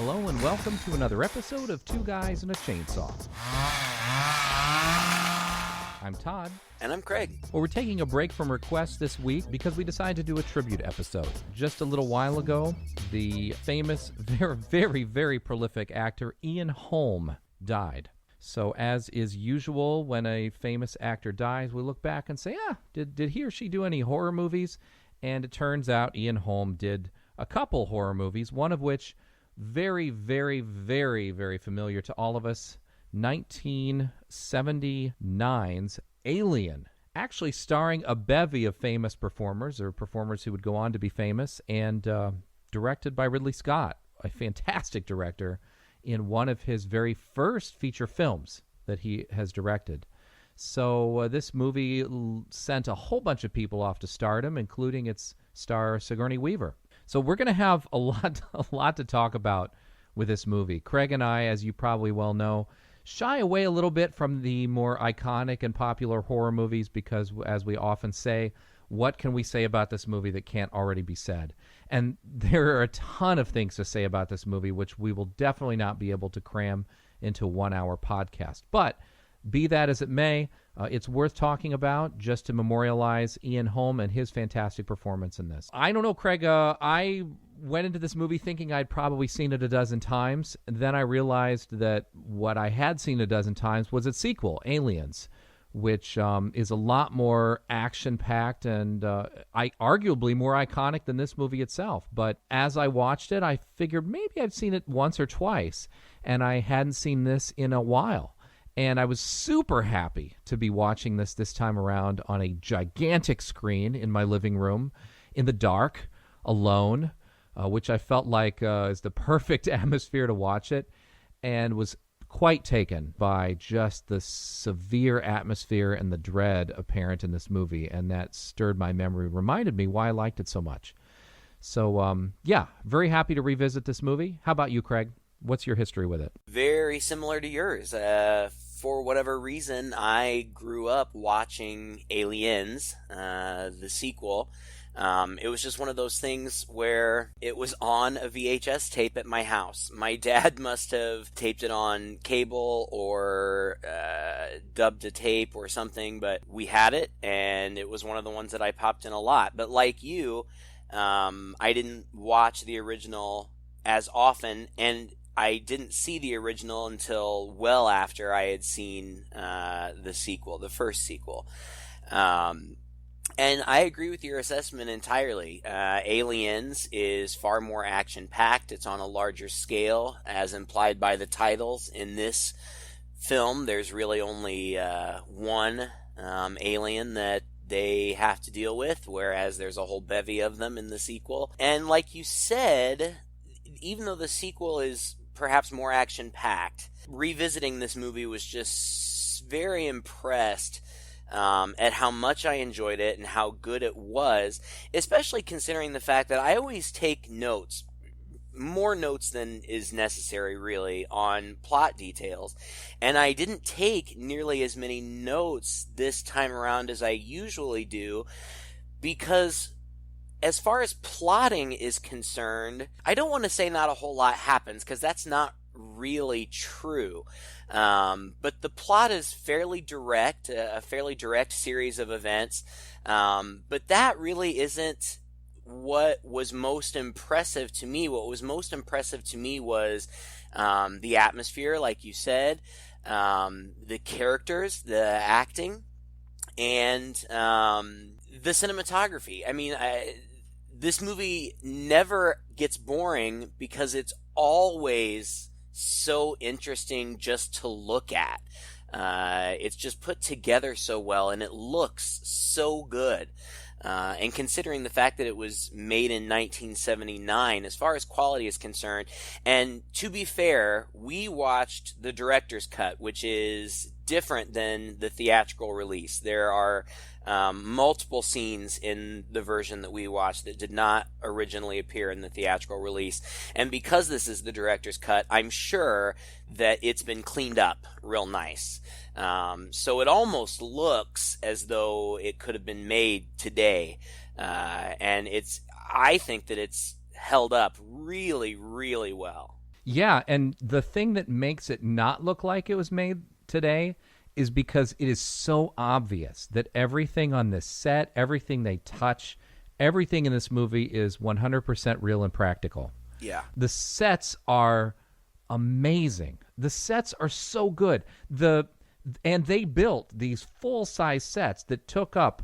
Hello and welcome to another episode of Two Guys and a Chainsaw. I'm Todd. And I'm Craig. Well, we're taking a break from requests this week because we decided to do a tribute episode. Just a little while ago, the famous, very prolific actor Ian Holm died. So as is usual, when a famous actor dies, we look back and say, did he or she do any horror movies? And it turns out Ian Holm did a couple horror movies, one of which very familiar to all of us, 1979's Alien, actually starring a bevy of famous performers, or performers who would go on to be famous, and directed by Ridley Scott, a fantastic director, in one of his very first feature films that he has directed. So this movie sent a whole bunch of people off to stardom, including its star Sigourney Weaver. So we're going to have a lot to talk about with this movie. Craig and I, as you probably well know, shy away a little bit from the more iconic and popular horror movies because, as we often say, what can we say about this movie that can't already be said? And there are a ton of things to say about this movie, which we will definitely not be able to cram into a 1-hour podcast. But be that as it may, it's worth talking about just to memorialize Ian Holm and his fantastic performance in this. I don't know, Craig. I went into this movie thinking I'd probably seen it a dozen times. And then I realized that what I had seen a dozen times was its sequel, Aliens, which is a lot more action-packed and arguably more iconic than this movie itself. But as I watched it, I figured maybe I've seen it once or twice, and I hadn't seen this in a while. And I was super happy to be watching this time around on a gigantic screen in my living room, in the dark, alone, which I felt like is the perfect atmosphere to watch it, and was quite taken by just the severe atmosphere and the dread apparent in this movie, and that stirred my memory, reminded me why I liked it so much. So, very happy to revisit this movie. How about you, Craig? What's your history with it? Very similar to yours. For whatever reason, I grew up watching Aliens, the sequel. It was just one of those things where it was on a VHS tape at my house. My dad must have taped it on cable or dubbed a tape or something, but we had it, and it was one of the ones that I popped in a lot. But like you, I didn't watch the original as often, and I didn't see the original until well after I had seen the sequel, the first sequel. And I agree with your assessment entirely. Aliens is far more action-packed. It's on a larger scale, as implied by the titles. In this film, there's really only one alien that they have to deal with, whereas there's a whole bevy of them in the sequel. And like you said, even though the sequel is perhaps more action-packed, revisiting this movie was just very impressed at how much I enjoyed it and how good it was, especially considering the fact that I always take notes, more notes than is necessary really, on plot details, and I didn't take nearly as many notes this time around as I usually do, because as far as plotting is concerned, I don't want to say not a whole lot happens, because that's not really true. But the plot is fairly direct, a fairly direct series of events. But that really isn't what was most impressive to me. What was most impressive to me was the atmosphere, like you said, the characters, the acting, and the cinematography. I mean, this movie never gets boring because it's always so interesting just to look at. It's just put together so well, and it looks so good. And considering the fact that it was made in 1979, as far as quality is concerned, and to be fair, we watched the director's cut, which is different than the theatrical release. There are multiple scenes in the version that we watched that did not originally appear in the theatrical release. And because this is the director's cut, I'm sure that it's been cleaned up real nice. So it almost looks as though it could have been made today. And I think that it's held up really, really well. Yeah, and the thing that makes it not look like it was made today is because it is so obvious that everything on this set, everything they touch, everything in this movie is 100% real and practical. Yeah. The sets are amazing. The sets are so good. And they built these full-size sets that took up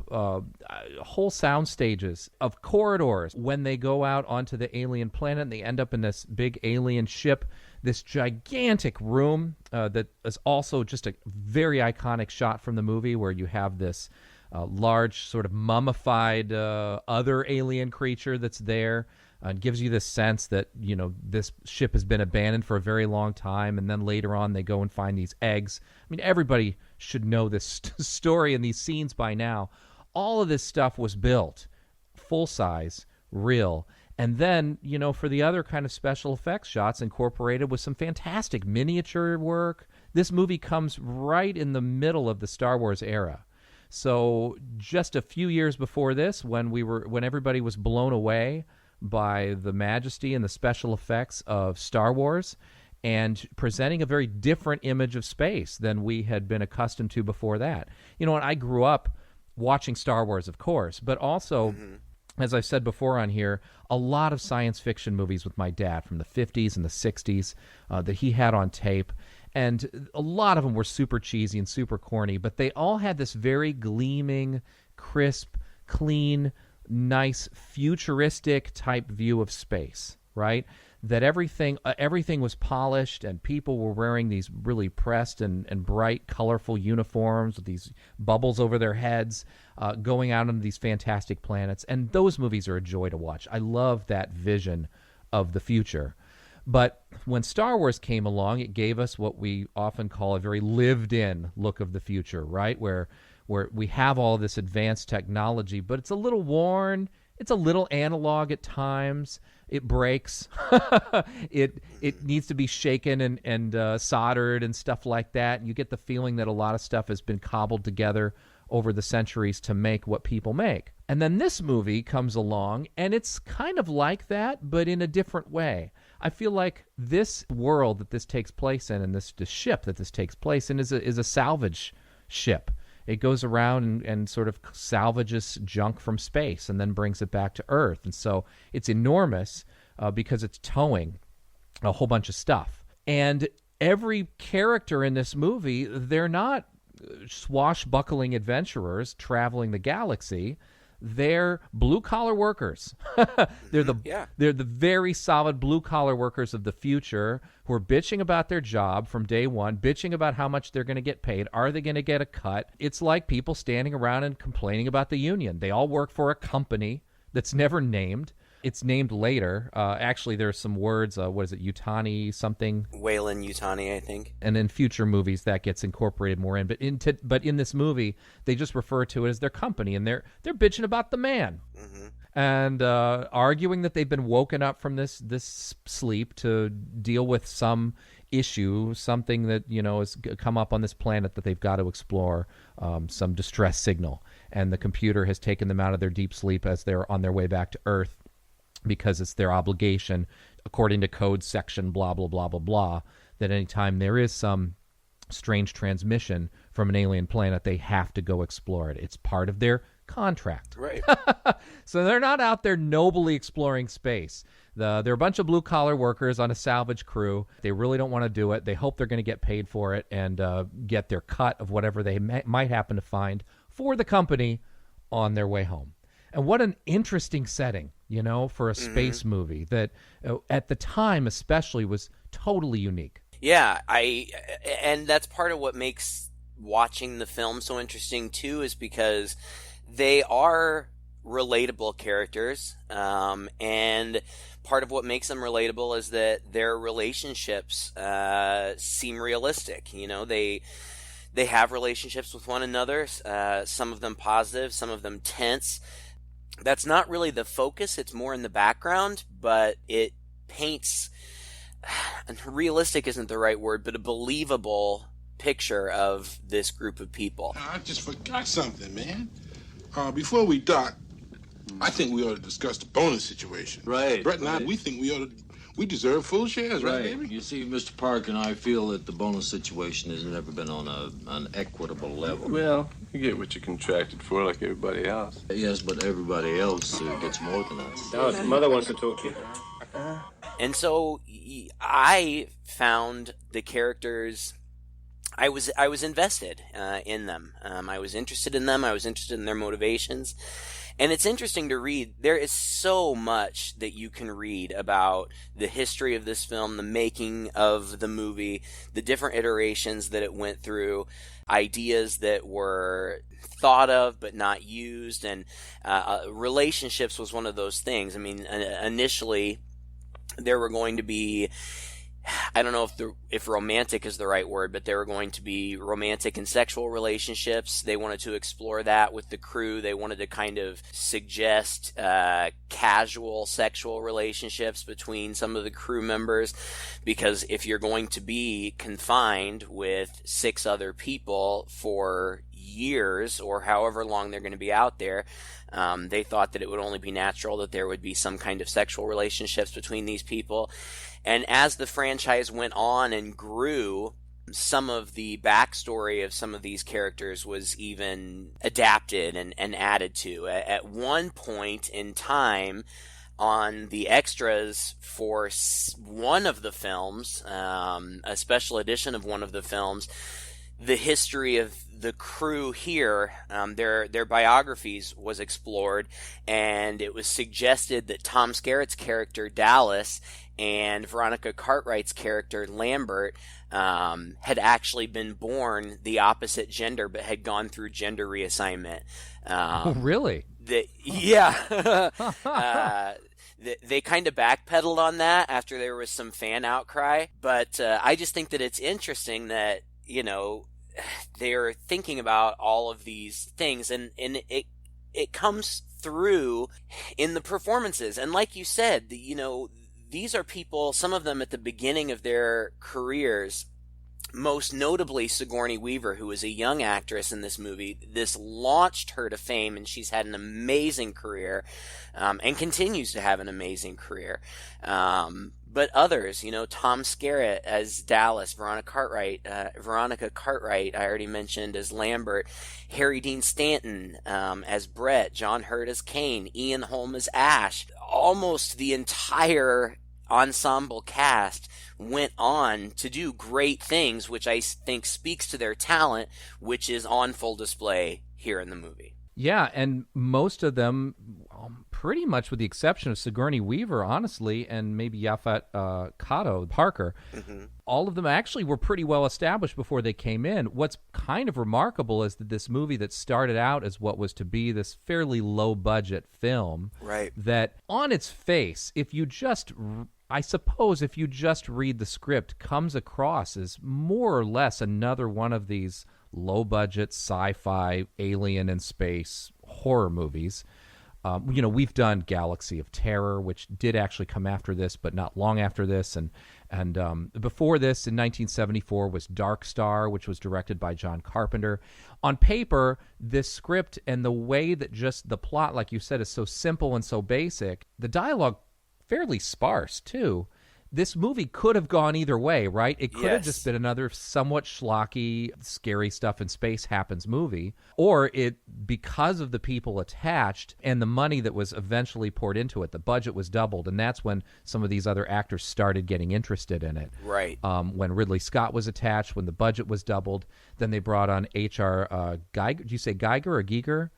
whole sound stages of corridors when they go out onto the alien planet and they end up in this big alien ship, this gigantic room that is also just a very iconic shot from the movie where you have this large sort of mummified other alien creature that's there. It gives you this sense that, you know, this ship has been abandoned for a very long time, and then later on they go and find these eggs. I mean, everybody should know this story and these scenes by now. All of this stuff was built full-size, real. And then, you know, for the other kind of special effects shots incorporated with some fantastic miniature work. This movie comes right in the middle of the Star Wars era. So just a few years before this, when everybody was blown away by the majesty and the special effects of Star Wars and presenting a very different image of space than we had been accustomed to before that. You know, and I grew up watching Star Wars, of course, but also, as I've said before on here, a lot of science fiction movies with my dad from the 50s and the 60s that he had on tape. And a lot of them were super cheesy and super corny, but they all had this very gleaming, crisp, clean, nice futuristic type view of space, right? That everything was polished and people were wearing these really pressed and bright, colorful uniforms with these bubbles over their heads, going out on these fantastic planets. And those movies are a joy to watch. I love that vision of the future. But when Star Wars came along, it gave us what we often call a very lived-in look of the future, right? Where we have all this advanced technology, but it's a little worn, it's a little analog at times, it breaks, it needs to be shaken and soldered and stuff like that. And you get the feeling that a lot of stuff has been cobbled together over the centuries to make what people make. And then this movie comes along, and it's kind of like that, but in a different way. I feel like this world that this takes place in, and this ship that this takes place in, is a salvage ship. It goes around and sort of salvages junk from space and then brings it back to Earth. And so it's enormous because it's towing a whole bunch of stuff. And every character in this movie, they're not swashbuckling adventurers traveling the galaxy. They're blue-collar workers. They're the very solid blue-collar workers of the future who are bitching about their job from day one, bitching about how much they're going to get paid. Are they going to get a cut? It's like people standing around and complaining about the union. They all work for a company that's never named. It's named later. Actually, there's some words. What is it? Yutani something? Wayland Yutani, I think. And in future movies, that gets incorporated more in. But in this movie, they just refer to it as their company, and they're bitching about the man, and arguing that they've been woken up from this sleep to deal with some issue, something that has come up on this planet that they've got to explore, some distress signal, and the computer has taken them out of their deep sleep as they're on their way back to Earth, because it's their obligation, according to code section blah, blah, blah, blah, blah, that anytime there is some strange transmission from an alien planet, they have to go explore it. It's part of their contract. Right. So they're not out there nobly exploring space. They're a bunch of blue-collar workers on a salvage crew. They really don't want to do it. They hope they're going to get paid for it and get their cut of whatever they might happen to find for the company on their way home. And what an interesting setting, for a space movie that at the time especially was totally unique. Yeah, and that's part of what makes watching the film so interesting too, is because they are relatable characters, and part of what makes them relatable is that their relationships seem realistic. They have relationships with one another, some of them positive, some of them tense. That's not really the focus. It's more in the background, but it paints, realistic isn't the right word, but a believable picture of this group of people. I just forgot something, man. Before we dock, I think we ought to discuss the bonus situation. Right. Brett and I, we think we We deserve full shares, right, Right. baby? You see, Mr. Park and I feel that the bonus situation has never been on an equitable level. Well, you get what you contracted for like everybody else. Yes, but everybody else gets more than us. Alice, Mother wants to talk to you. And so I found the characters. I was invested in them. I was interested in them. I was interested in their motivations. And it's interesting to read. There is so much that you can read about the history of this film, the making of the movie, the different iterations that it went through, ideas that were thought of but not used, and relationships was one of those things. I mean, initially there were going to be, I don't know if romantic is the right word, but there were going to be romantic and sexual relationships. They wanted to explore that with the crew. They wanted to kind of suggest casual sexual relationships between some of the crew members, because if you're going to be confined with 6 other people for years or however long they're going to be out there, they thought that it would only be natural that there would be some kind of sexual relationships between these people. And as the franchise went on and grew, some of the backstory of some of these characters was even adapted and added to. At one point in time, on the extras for one of the films, a special edition of one of the films, the history of the crew here, their biographies was explored, and it was suggested that Tom Skerritt's character Dallas and Veronica Cartwright's character Lambert had actually been born the opposite gender, but had gone through gender reassignment. Oh, really? Yeah. They kind of backpedaled on that after there was some fan outcry, but I just think that it's interesting that, you know, they're thinking about all of these things, and it comes through in the performances. And like you said, you know, these are people, some of them at the beginning of their careers, most notably Sigourney Weaver, who was a young actress in this movie. This launched her to fame, and she's had an amazing career, and continues to have an amazing career. But others, you know, Tom Skerritt as Dallas, Veronica Cartwright, I already mentioned, as Lambert, Harry Dean Stanton as Brett, John Hurt as Kane, Ian Holm as Ash. Almost the entire ensemble cast went on to do great things, which I think speaks to their talent, which is on full display here in the movie. Yeah, and most of them, pretty much with the exception of Sigourney Weaver, honestly, and maybe Yaphet Kotto Parker, all of them actually were pretty well established before they came in. What's kind of remarkable is that this movie that started out as what was to be this fairly low-budget film, right, that on its face, if you just read the script, comes across as more or less another one of these low-budget sci-fi alien in space horror movies. You know, we've done Galaxy of Terror, which did actually come after this, but not long after this. And before this, in 1974, was Dark Star, which was directed by John Carpenter. On paper, this script and the way that just the plot, like you said, is so simple and so basic, the dialogue fairly sparse, too. This movie could have gone either way, right? It could have just been another somewhat schlocky, scary stuff in space happens movie, or it, because of the people attached and the money that was eventually poured into it, the budget was doubled, and that's when some of these other actors started getting interested in it. Right. When Ridley Scott was attached, when the budget was doubled, then they brought on H.R. Geiger. Do you say Geiger or Giger?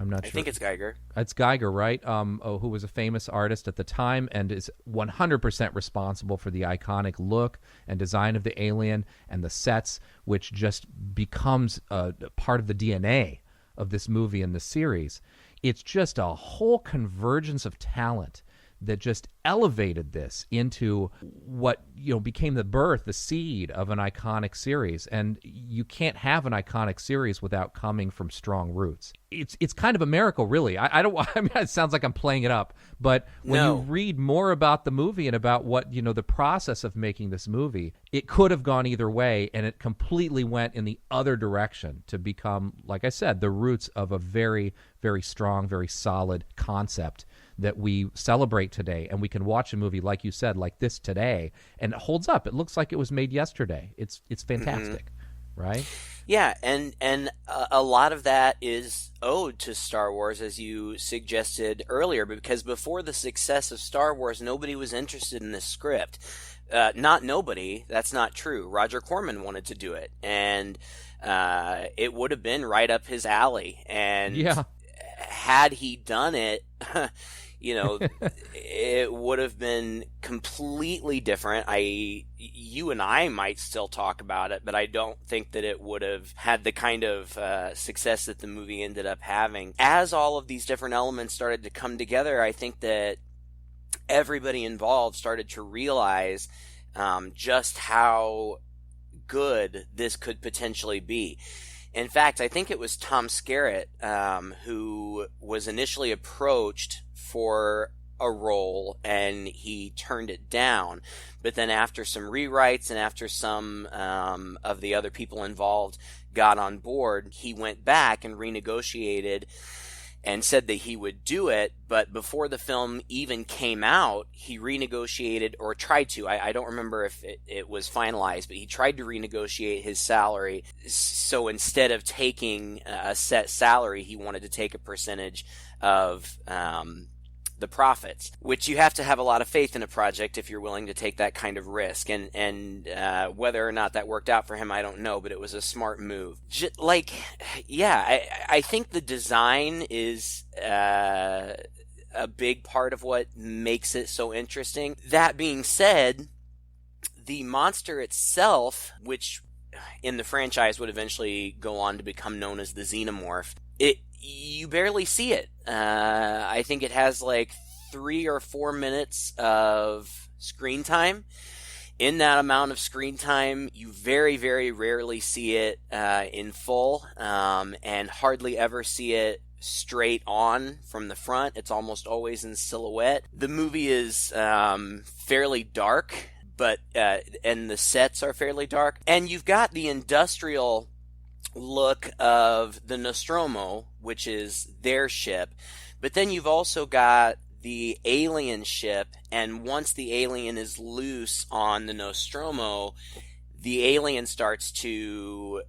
I'm not sure. I think it's Geiger. It's Geiger, right? Who was a famous artist at the time and is 100% responsible for the iconic look and design of the alien and the sets, which just becomes part of the DNA of this movie and the series. It's just a whole convergence of talent that just elevated this into what, you know, became the seed of an iconic series. And you can't have an iconic series without coming from strong roots. It's kind of a miracle, really. I mean, it sounds like I'm playing it up, but when you read more about the movie and about what, you know, the process of making this movie, it could have gone either way, and it completely went in the other direction to become, like I said, the roots of a very, very strong, very solid concept that we celebrate today, and we can watch a movie, like you said, like this today, and it holds up. It looks like it was made yesterday. It's fantastic, right? Yeah, and a lot of that is owed to Star Wars, as you suggested earlier, because before the success of Star Wars, nobody was interested in this script. Not nobody, that's not true. Roger Corman wanted to do it, and it would have been right up his alley. And had he done it, it would have been completely different. You and I might still talk about it, but I don't think that it would have had the kind of success that the movie ended up having. As all of these different elements started to come together, I think that everybody involved started to realize just how good this could potentially be. In fact, I think it was Tom Skerritt who was initially approached for a role, and he turned it down. But then after some rewrites and after some of the other people involved got on board, he went back and renegotiated and said that he would do it. But before the film even came out, he renegotiated, or tried to. I don't remember if it was finalized, but he tried to renegotiate his salary. So instead of taking a set salary, he wanted to take a percentage of the profits, which you have to have a lot of faith in a project if you're willing to take that kind of risk. And whether or not that worked out for him, I don't know, but it was a smart move. I think the design is a big part of what makes it so interesting. That being said, the monster itself, which in the franchise would eventually go on to become known as the Xenomorph, you barely see it. I think it has like 3 or 4 minutes of screen time. In that amount of screen time, you very, very rarely see it in full, and hardly ever see it straight on from the front. It's almost always in silhouette. The movie is fairly dark, and the sets are fairly dark. And you've got the industrial look of the Nostromo, which is their ship, but then you've also got the alien ship, and once the alien is loose on the Nostromo, the alien starts to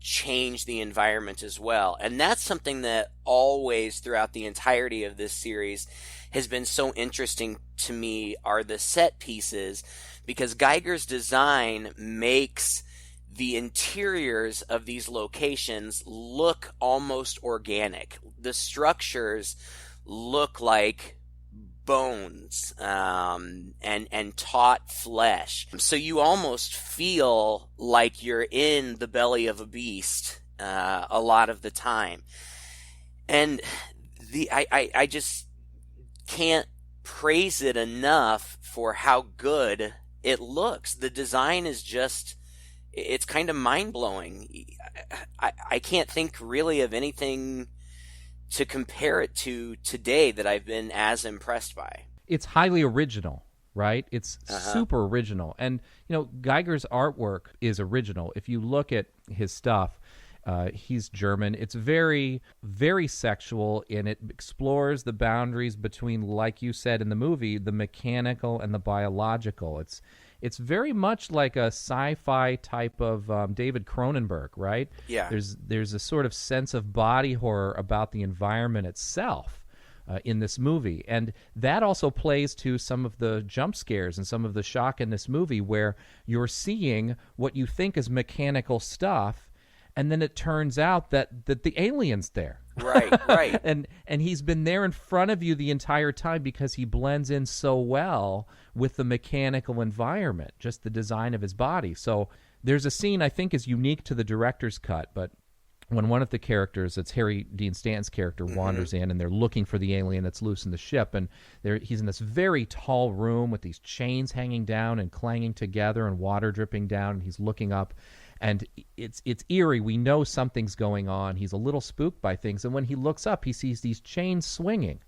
change the environment as well. And that's something that always throughout the entirety of this series has been so interesting to me, are the set pieces, because Geiger's design makes the interiors of these locations look almost organic. The structures look like bones and taut flesh. So you almost feel like you're in the belly of a beast a lot of the time. And I just can't praise it enough for how good it looks. The design is just... it's kind of mind-blowing. I can't think really of anything to compare it to today that I've been as impressed by. It's highly original, right? It's super original. And, Geiger's artwork is original. If you look at his stuff, he's German. It's very, very sexual, and it explores the boundaries between, like you said in the movie, the mechanical and the biological. It's very much like a sci-fi type of David Cronenberg, right? Yeah. There's a sort of sense of body horror about the environment itself in this movie. And that also plays to some of the jump scares and some of the shock in this movie, where you're seeing what you think is mechanical stuff, and then it turns out that the alien's there. Right. and he's been there in front of you the entire time because he blends in so well with the mechanical environment, just the design of his body. So there's a scene I think is unique to the director's cut, but when one of the characters, it's Harry Dean Stanton's character, wanders in, and they're looking for the alien that's loose in the ship, and he's in this very tall room with these chains hanging down and clanging together and water dripping down, and he's looking up. And it's eerie. We know something's going on. He's a little spooked by things. And when he looks up, he sees these chains swinging.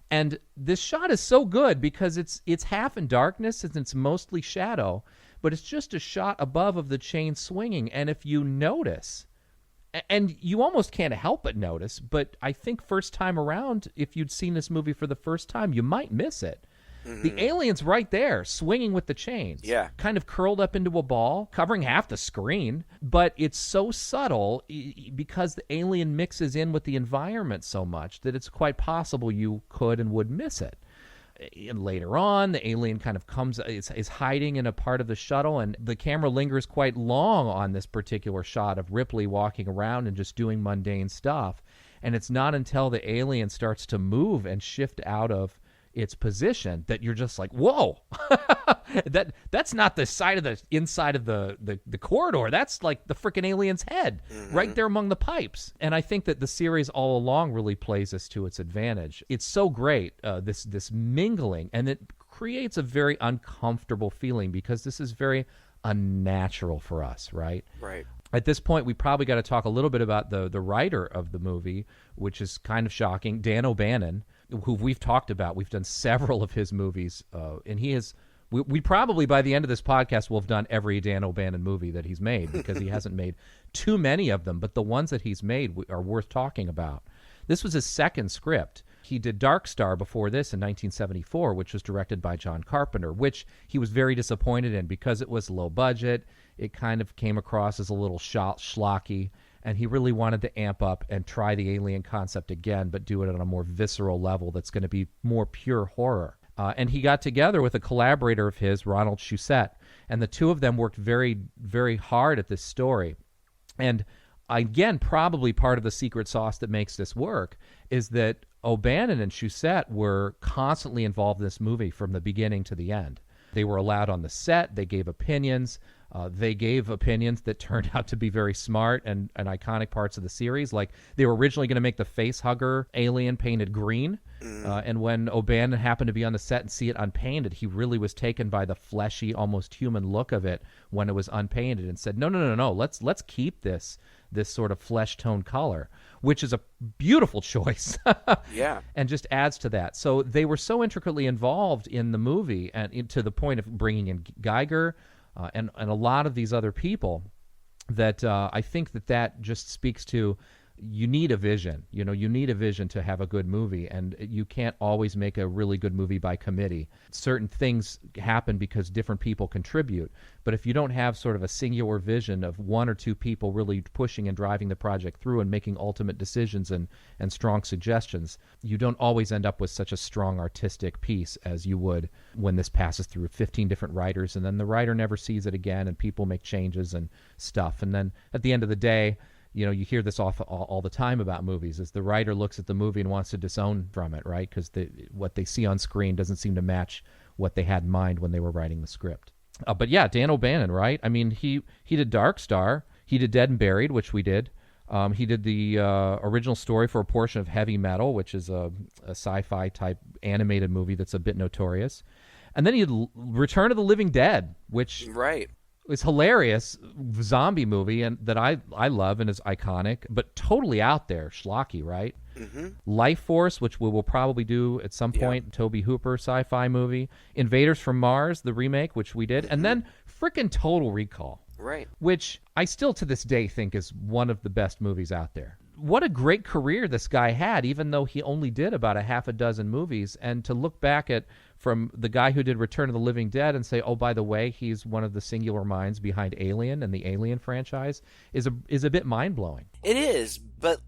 And this shot is so good because it's half in darkness and it's mostly shadow, but it's just a shot above of the chain swinging. And if you notice, And you almost can't help but notice, but I think first time around, if you'd seen this movie for the first time, you might miss it. The alien's right there, swinging with the chains. Yeah. Kind of curled up into a ball, covering half the screen. But it's so subtle because the alien mixes in with the environment so much that it's quite possible you could and would miss it. And later on, the alien kind of is hiding in a part of the shuttle, and the camera lingers quite long on this particular shot of Ripley walking around and just doing mundane stuff. And it's not until the alien starts to move and shift out of its position that you're just like, whoa, that's not the side of the inside of the corridor. That's like the freaking alien's head right there among the pipes. And I think that the series all along really plays this to its advantage. It's so great, this mingling, and it creates a very uncomfortable feeling because this is very unnatural for us, right? Right. At this point, we probably got to talk a little bit about the writer of the movie, which is kind of shocking, Dan O'Bannon, who we've talked about. We've done several of his movies, and he is. We probably, by the end of this podcast, will have done every Dan O'Bannon movie that he's made because he hasn't made too many of them, but the ones that he's made are worth talking about. This was his second script. He did Dark Star before this in 1974, which was directed by John Carpenter, which he was very disappointed in because it was low budget. It kind of came across as a little schlocky, and he really wanted to amp up and try the alien concept again, but do it on a more visceral level that's going to be more pure horror. And he got together with a collaborator of his, Ronald Shusett, and the two of them worked very, very hard at this story. And again, probably part of the secret sauce that makes this work is that O'Bannon and Shusett were constantly involved in this movie from the beginning to the end. They were allowed on the set. They gave opinions. They gave opinions that turned out to be very smart and iconic parts of the series. Like, they were originally going to make the face hugger alien painted green. And when O'Bannon happened to be on the set and see it unpainted, he really was taken by the fleshy, almost human look of it when it was unpainted and said, no, let's keep this sort of flesh tone color, which is a beautiful choice. Yeah. And just adds to that. So they were so intricately involved in the movie and to the point of bringing in Geiger and a lot of these other people that I think that just speaks to you need a vision. You need a vision to have a good movie, and you can't always make a really good movie by committee. Certain things happen because different people contribute, but if you don't have sort of a singular vision of one or two people really pushing and driving the project through and making ultimate decisions and strong suggestions, you don't always end up with such a strong artistic piece as you would when this passes through 15 different writers, and then the writer never sees it again, and people make changes and stuff. And then at the end of the day, you hear this all the time about movies, is the writer looks at the movie and wants to disown from it, right? Because what they see on screen doesn't seem to match what they had in mind when they were writing the script. But yeah, Dan O'Bannon, right? I mean, he did Dark Star. He did Dead and Buried, which we did. He did the original story for a portion of Heavy Metal, which is a sci-fi type animated movie that's a bit notorious. And then he did Return of the Living Dead, which... Right. It's hilarious zombie movie and that I love and is iconic, but totally out there, schlocky, right? Mm-hmm. Life Force, which we will probably do at some point, Tobe Hooper sci-fi movie. Invaders from Mars, the remake, which we did. And then frickin' Total Recall. Right. Which I still to this day think is one of the best movies out there. What a great career this guy had, even though he only did about a half a dozen movies. And to look back at from the guy who did Return of the Living Dead and say, oh, by the way, he's one of the singular minds behind Alien and the Alien franchise is a bit mind-blowing. It is, but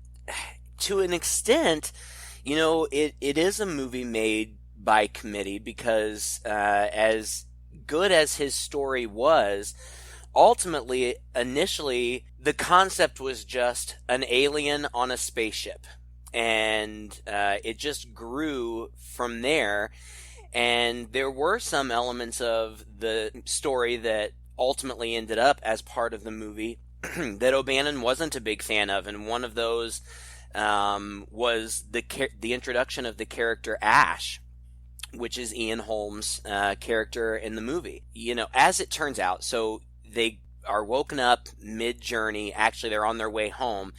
to an extent, it is a movie made by committee because as good as his story was, ultimately, initially, the concept was just an alien on a spaceship. And it just grew from there. And there were some elements of the story that ultimately ended up as part of the movie that O'Bannon wasn't a big fan of. And one of those was the introduction of the character Ash, which is Ian Holm's character in the movie. As it turns out, so they are woken up mid-journey. Actually, they're on their way home.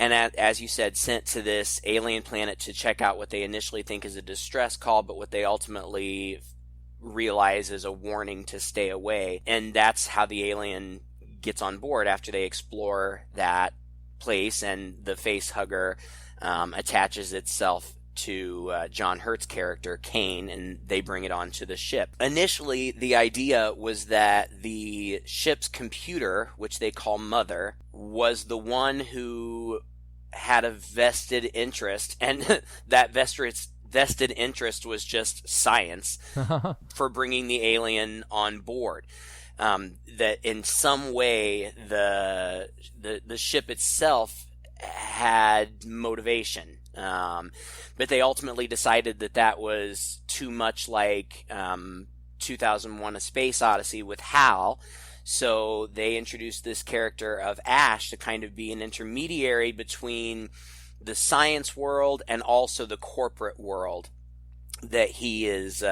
And as you said, sent to this alien planet to check out what they initially think is a distress call, but what they ultimately realize is a warning to stay away. And that's how the alien gets on board after they explore that place, and the face hugger attaches itself to John Hurt's character, Kane, and they bring it onto the ship. Initially, the idea was that the ship's computer, which they call Mother, was the one who had a vested interest, and that vested interest was just science for bringing the alien on board. That in some way the ship itself had motivation. But they ultimately decided that was too much like 2001: A Space Odyssey with HAL. So they introduced this character of Ash to kind of be an intermediary between the science world and also the corporate world that he is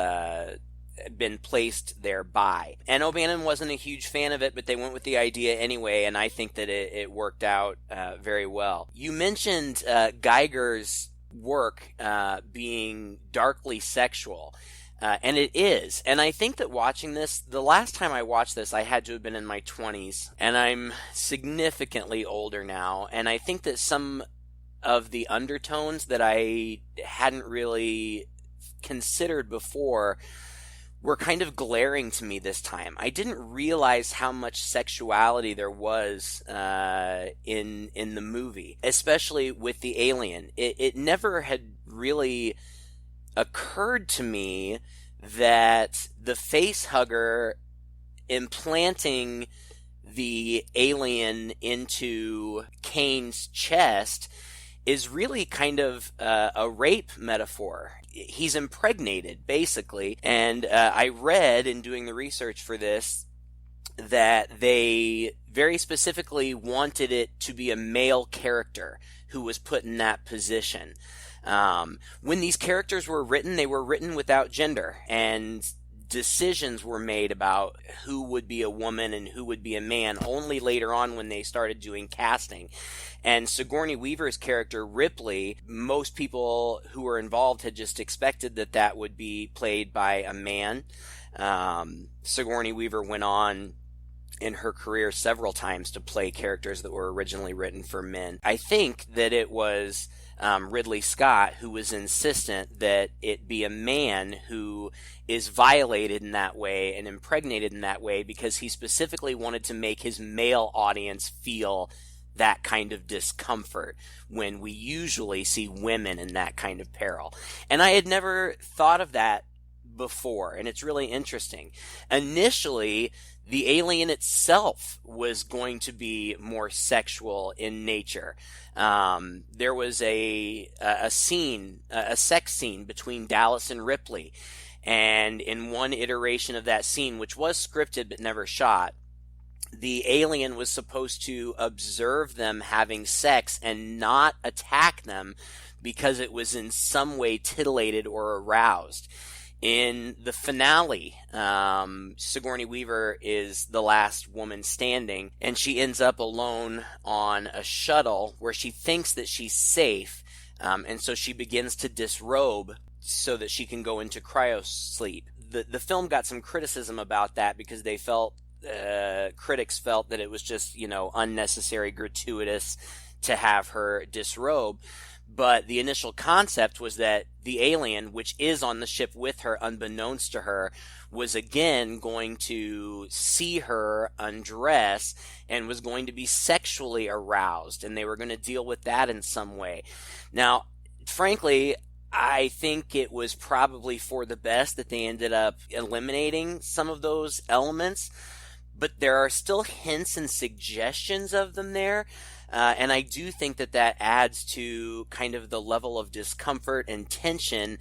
been placed there by. And O'Bannon wasn't a huge fan of it, but they went with the idea anyway, and I think that it worked out very well. You mentioned Geiger's work being darkly sexual. And it is. And I think that watching this, the last time I watched this, I had to have been in my 20s. And I'm significantly older now. And I think that some of the undertones that I hadn't really considered before were kind of glaring to me this time. I didn't realize how much sexuality there was in the movie, especially with the alien. It never had really occurred to me that the face hugger implanting the alien into Kane's chest is really kind of a rape metaphor. He's impregnated, basically. And I read in doing the research for this that they very specifically wanted it to be a male character who was put in that position. When these characters were written, they were written without gender, and decisions were made about who would be a woman and who would be a man only later on when they started doing casting. And Sigourney Weaver's character, Ripley, most people who were involved had just expected that would be played by a man. Sigourney Weaver went on in her career several times to play characters that were originally written for men. I think that it was Ridley Scott who was insistent that it be a man who is violated in that way and impregnated in that way, because he specifically wanted to make his male audience feel that kind of discomfort when we usually see women in that kind of peril. And I had never thought of that before, and it's really interesting. Initially, the alien itself was going to be more sexual in nature. There was a sex scene between Dallas and Ripley, and in one iteration of that scene, which was scripted but never shot, the alien was supposed to observe them having sex and not attack them because it was in some way titillated or aroused. In the finale, Sigourney Weaver is the last woman standing, and she ends up alone on a shuttle where she thinks that she's safe, and so she begins to disrobe so that she can go into cryosleep. The film got some criticism about that because they felt critics felt that it was just, unnecessary, gratuitous to have her disrobe. But the initial concept was that the alien, which is on the ship with her, unbeknownst to her, was again going to see her undress and was going to be sexually aroused, and they were going to deal with that in some way. Now, frankly, I think it was probably for the best that they ended up eliminating some of those elements, but there are still hints and suggestions of them there. And I do think that adds to kind of the level of discomfort and tension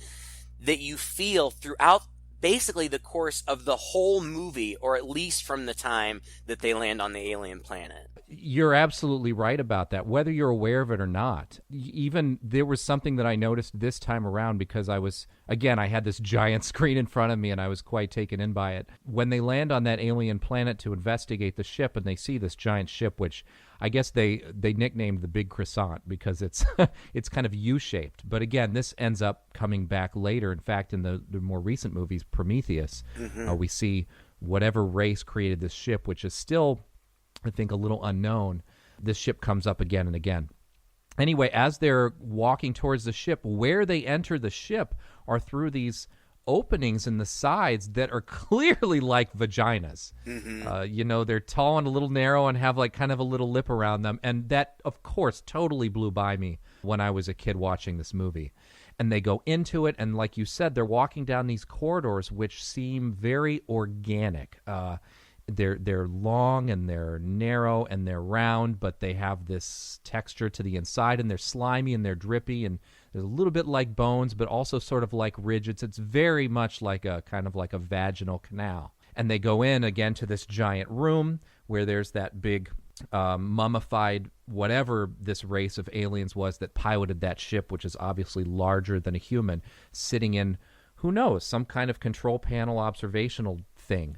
that you feel throughout basically the course of the whole movie, or at least from the time that they land on the alien planet. You're absolutely right about that, whether you're aware of it or not. Even there was something that I noticed this time around, because I had this giant screen in front of me and I was quite taken in by it. When they land on that alien planet to investigate the ship and they see this giant ship, which I guess they nicknamed the Big Croissant because it's it's kind of U-shaped. But again, this ends up coming back later. In fact, in the more recent movies, Prometheus, we see whatever race created this ship, which is still, I think, a little unknown. This ship comes up again and again. Anyway, as they're walking towards the ship, where they enter the ship are through these openings in the sides that are clearly like vaginas. They're tall and a little narrow and have like kind of a little lip around them. And that, of course, totally blew by me when I was a kid watching this movie. And they go into it, and like you said, they're walking down these corridors which seem very organic. They're long and they're narrow and they're round, but they have this texture to the inside, and they're slimy and they're drippy, and there's a little bit like bones, but also sort of like ridges. It's very much like a kind of like a vaginal canal. And they go in again to this giant room where there's that big mummified whatever this race of aliens was that piloted that ship, which is obviously larger than a human, sitting in, who knows, some kind of control panel observational thing.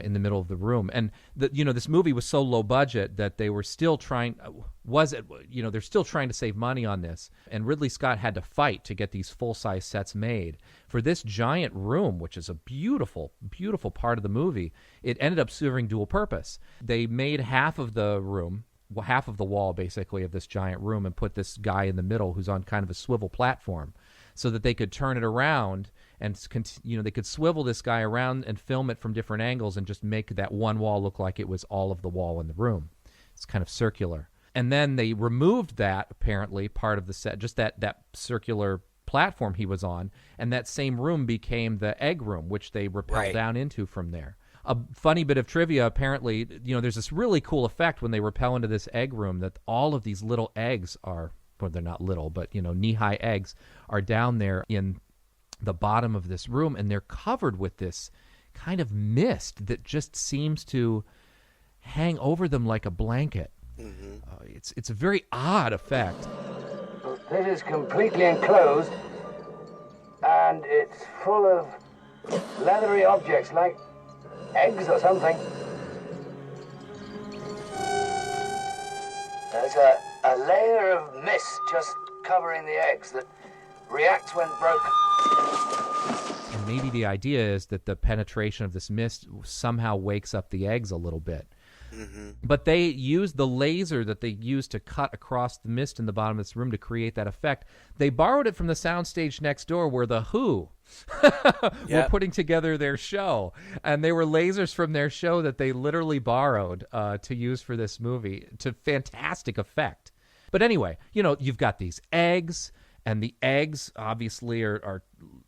In the middle of the room. And this movie was so low budget that they were still trying they're still trying to save money on this, and Ridley Scott had to fight to get these full-size sets made for this giant room, which is a beautiful part of the movie. It ended up serving dual purpose. They made half of the room, half of the wall basically of this giant room, and put this guy in the middle who's on kind of a swivel platform so that they could turn it around and they could swivel this guy around and film it from different angles and just make that one wall look like it was all of the wall in the room. It's kind of circular. And then they removed that, apparently, part of the set, just that circular platform he was on, and that same room became the egg room, which they rappel down into from there. A funny bit of trivia, apparently, there's this really cool effect when they rappel into this egg room that all of these little eggs are, well, they're not little, but, knee-high eggs are down there in the bottom of this room, and they're covered with this kind of mist that just seems to hang over them like a blanket. It's a very odd effect. This is completely enclosed, and it's full of leathery objects like eggs or something. There's a layer of mist just covering the eggs that reacts when broken. And maybe the idea is that the penetration of this mist somehow wakes up the eggs a little bit. But they used the laser that they used to cut across the mist in the bottom of this room to create that effect. They borrowed it from the soundstage next door where The Who were putting together their show. And they were lasers from their show that they literally borrowed to use for this movie, to fantastic effect. But anyway, you've got these eggs, and the eggs obviously are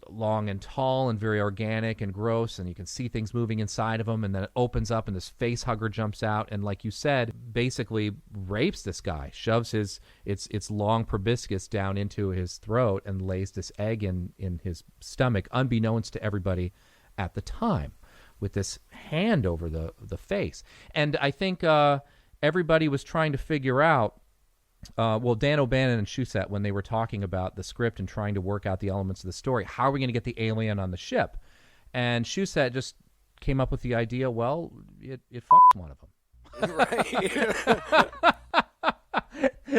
long and tall and very organic and gross, and you can see things moving inside of them, and then it opens up and this face hugger jumps out and, like you said, basically rapes this guy, shoves its long proboscis down into his throat and lays this egg in his stomach, unbeknownst to everybody at the time, with this hand over the face. And I think everybody was trying to figure out, Dan O'Bannon and Shusett, when they were talking about the script and trying to work out the elements of the story, how are we going to get the alien on the ship? And Shusett just came up with the idea, well, it fucks one of them. Right.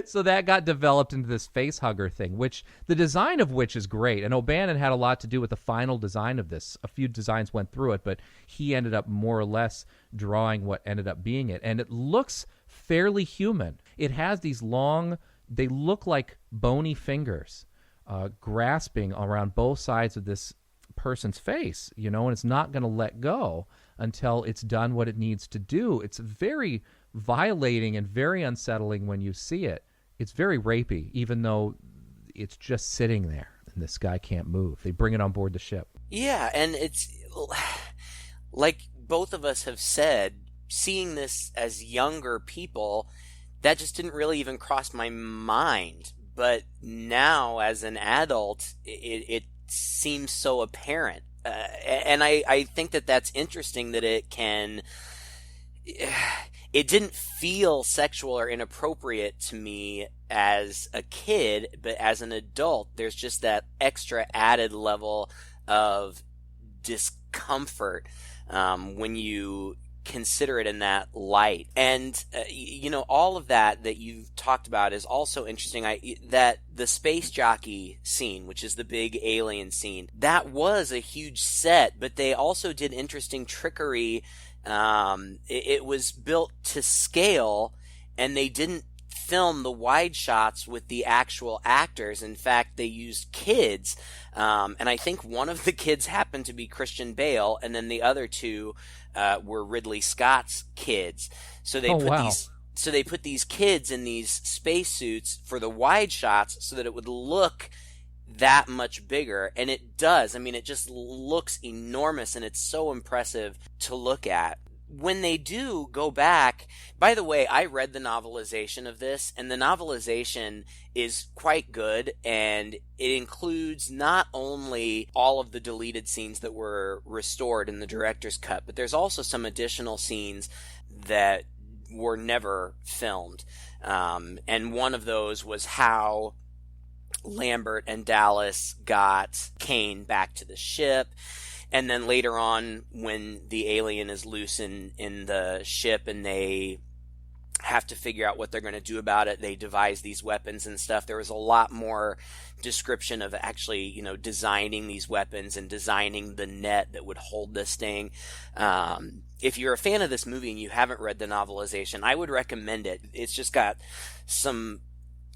So that got developed into this face hugger thing, which the design of which is great. And O'Bannon had a lot to do with the final design of this. A few designs went through it, but he ended up more or less drawing what ended up being it. And it looks fairly human. It has these long, they look like bony fingers grasping around both sides of this person's face, and it's not going to let go until it's done what it needs to do. It's very violating and very unsettling when you see it. It's very rapey, even though it's just sitting there and this guy can't move. They bring it on board the ship. Yeah, and it's like both of us have said, seeing this as younger people, that just didn't really even cross my mind. But now, as an adult, it seems so apparent. And I think that that's interesting that it didn't feel sexual or inappropriate to me as a kid, but as an adult, there's just that extra added level of discomfort when you consider it in that light. And all of that you've talked about is also interesting. That the space jockey scene, which is the big alien scene, that was a huge set, but they also did interesting trickery. It was built to scale, and they didn't film the wide shots with the actual actors. In fact, they used kids, and I think one of the kids happened to be Christian Bale, and then the other two were Ridley Scott's kids. So they put these kids in these spacesuits for the wide shots so that it would look that much bigger, and it does. I mean, it just looks enormous, and it's so impressive to look at. When they do go back, by the way, I read the novelization of this, and the novelization is quite good, and it includes not only all of the deleted scenes that were restored in the director's cut, but there's also some additional scenes that were never filmed. And one of those was how Lambert and Dallas got Kane back to the ship. And then later on, when the alien is loose in the ship and they have to figure out what they're going to do about it, they devise these weapons and stuff. There was a lot more description of actually, designing these weapons and designing the net that would hold this thing. If you're a fan of this movie and you haven't read the novelization, I would recommend it. It's just got some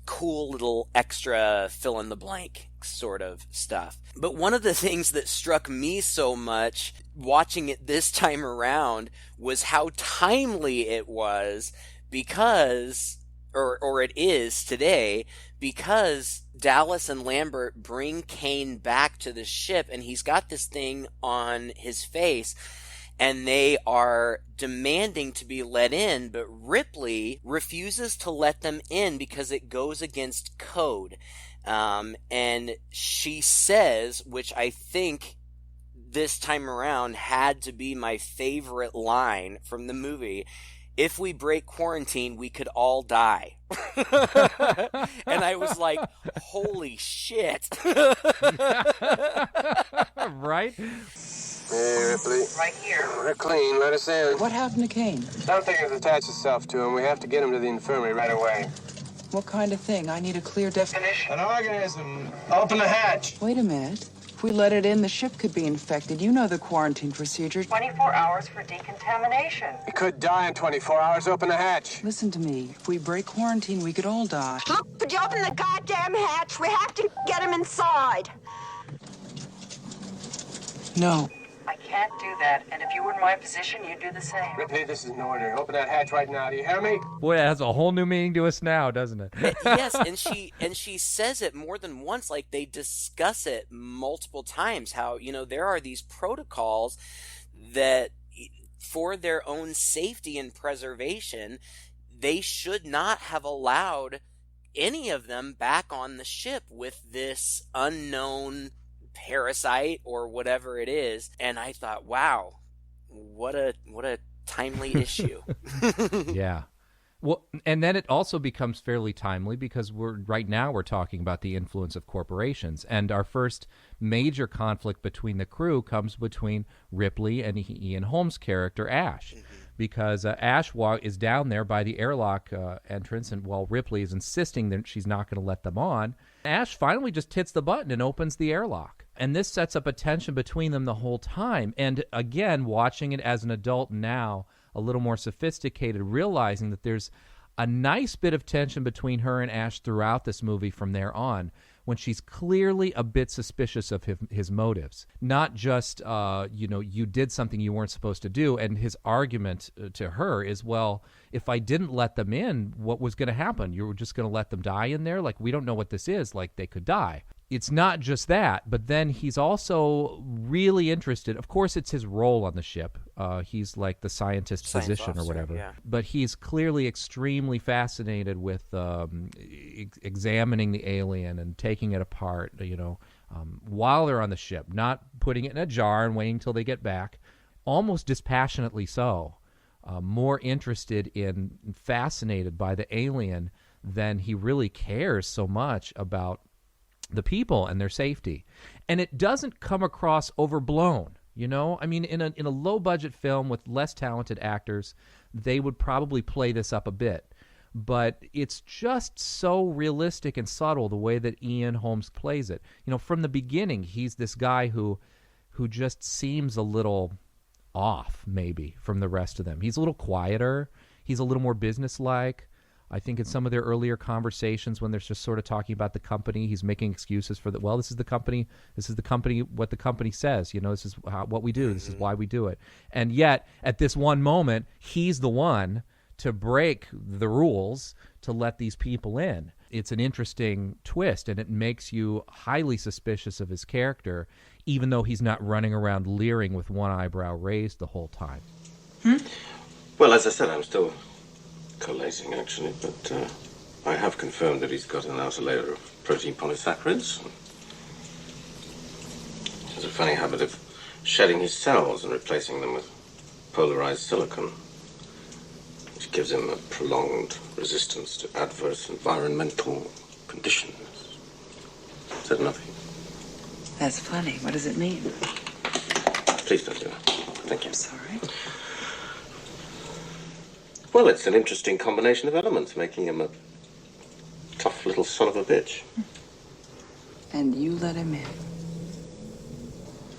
cool little extra fill-in-the-blank sort of stuff. But one of the things that struck me so much watching it this time around was how timely it was, because, or it is today, because Dallas and Lambert bring Kane back to the ship, and he's got this thing on his face, and they are demanding to be let in, but Ripley refuses to let them in because it goes against code. And she says, which I think this time around had to be my favorite line from the movie, "If we break quarantine, we could all die." And I was like, holy shit. Right? Hey, Ripley. Right here. We're clean. Let us in. What happened to Kane? Something has attached itself to him. We have to get him to the infirmary right away. What kind of thing? I need a clear definition. An organism. Open the hatch. Wait a minute. If we let it in, the ship could be infected. You know the quarantine procedure. 24 hours for decontamination. He could die in 24 hours. Open the hatch. Listen to me. If we break quarantine, we could all die. Look, could you open the goddamn hatch? We have to get him inside. No. I can't do that, and if you were in my position, you'd do the same. Ripley, this is an order. Open that hatch right now. Do you hear me? Boy, it has a whole new meaning to us now, doesn't it? Yes, and she says it more than once. Like, they discuss it multiple times, how, there are these protocols that, for their own safety and preservation, they should not have allowed any of them back on the ship with this unknown parasite or whatever it is. And I thought, wow, what a timely issue. Yeah. Well, and then it also becomes fairly timely because we're talking about the influence of corporations, and our first major conflict between the crew comes between Ripley and Ian Holm's character Ash. Because Ash is down there by the airlock entrance, and while Ripley is insisting that she's not going to let them on, Ash finally just hits the button and opens the airlock. And this sets up a tension between them the whole time. And again, watching it as an adult now, a little more sophisticated, realizing that there's a nice bit of tension between her and Ash throughout this movie from there on, when she's clearly a bit suspicious of his motives. Not just, you did something you weren't supposed to do. And his argument to her is, well, if I didn't let them in, what was going to happen? You were just going to let them die in there? Like, we don't know what this is. Like, they could die. It's not just that, but then he's also really interested. Of course, it's his role on the ship. He's like the scientist physician or whatever. Yeah. But he's clearly extremely fascinated with examining the alien and taking it apart, while they're on the ship, not putting it in a jar and waiting until they get back, almost dispassionately so. More interested in, fascinated by the alien than he really cares so much about the people and their safety. And it doesn't come across overblown, I mean, in a low budget film with less talented actors, they would probably play this up a bit. But it's just so realistic and subtle the way that Ian Holmes plays it. From the beginning, he's this guy who just seems a little off, maybe, from the rest of them. He's a little quieter. He's a little more businesslike. I think in some of their earlier conversations when they're just sort of talking about the company, he's making excuses for this is the company, what the company says, this is what we do, this is why we do it. And yet, at this one moment, he's the one to break the rules to let these people in. It's an interesting twist, and it makes you highly suspicious of his character, even though he's not running around leering with one eyebrow raised the whole time. Well, as I said, I'm still collating, actually, but I have confirmed that he's got an outer layer of protein polysaccharides. He has a funny habit of shedding his cells and replacing them with polarized silicon, which gives him a prolonged resistance to adverse environmental conditions. Said nothing. That's funny. What does it mean? Please don't do that. Thank you. I'm sorry. Well, it's an interesting combination of elements, making him a tough little son of a bitch. And you let him in.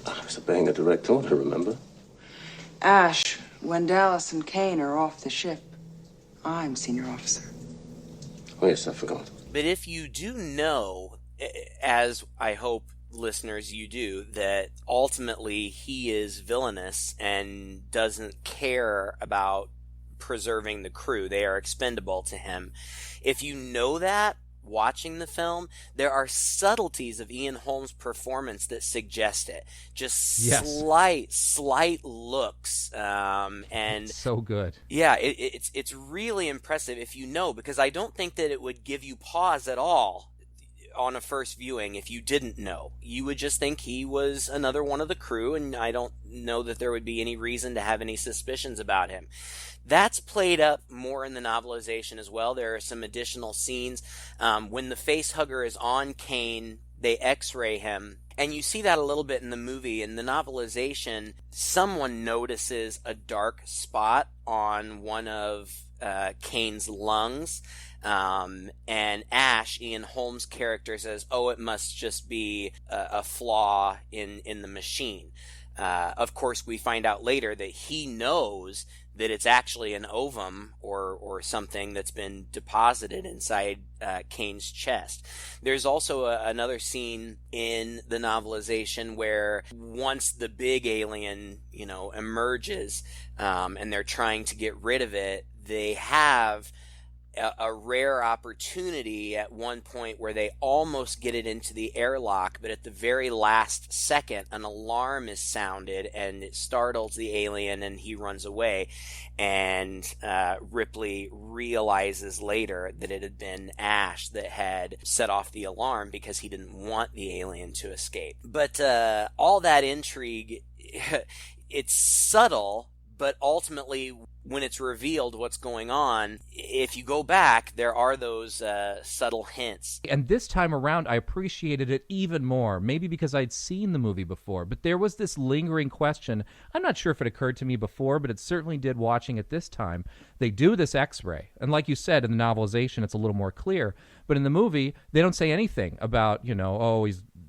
I was obeying a direct order, remember? Ash, when Dallas and Kane are off the ship, I'm senior officer. Oh, yes, I forgot. But if you do know, as I hope listeners you do, that ultimately he is villainous and doesn't care about preserving the crew, they are expendable to him. If you know that, watching the film, there are subtleties of Ian Holm's performance that suggest it. Just slight looks, and it's so good. Yeah, it's really impressive if you know, because I don't think that it would give you pause at all on a first viewing if you didn't know. You would just think he was another one of the crew, and I don't know that there would be any reason to have any suspicions about him. That's played up more in the novelization as well. There are some additional scenes. When the facehugger is on Kane, they x-ray him. And you see that a little bit in the movie. In the novelization, someone notices a dark spot on one of Kane's lungs. And Ash, Ian Holm's character, says, oh, it must just be a flaw in the machine. Of course, we find out later that he knows that it's actually an ovum or something that's been deposited inside Kane's chest. There's also another scene in the novelization where once the big alien, emerges, and they're trying to get rid of it, they have a rare opportunity at one point where they almost get it into the airlock, but at the very last second, an alarm is sounded and it startles the alien and he runs away. And Ripley realizes later that it had been Ash that had set off the alarm because he didn't want the alien to escape. But all that intrigue, it's subtle, but ultimately, when it's revealed what's going on, if you go back, there are those subtle hints. And this time around, I appreciated it even more, maybe because I'd seen the movie before, but there was this lingering question. I'm not sure if it occurred to me before, but it certainly did watching it this time. They do this x-ray, and like you said, in the novelization, it's a little more clear, but in the movie, they don't say anything about,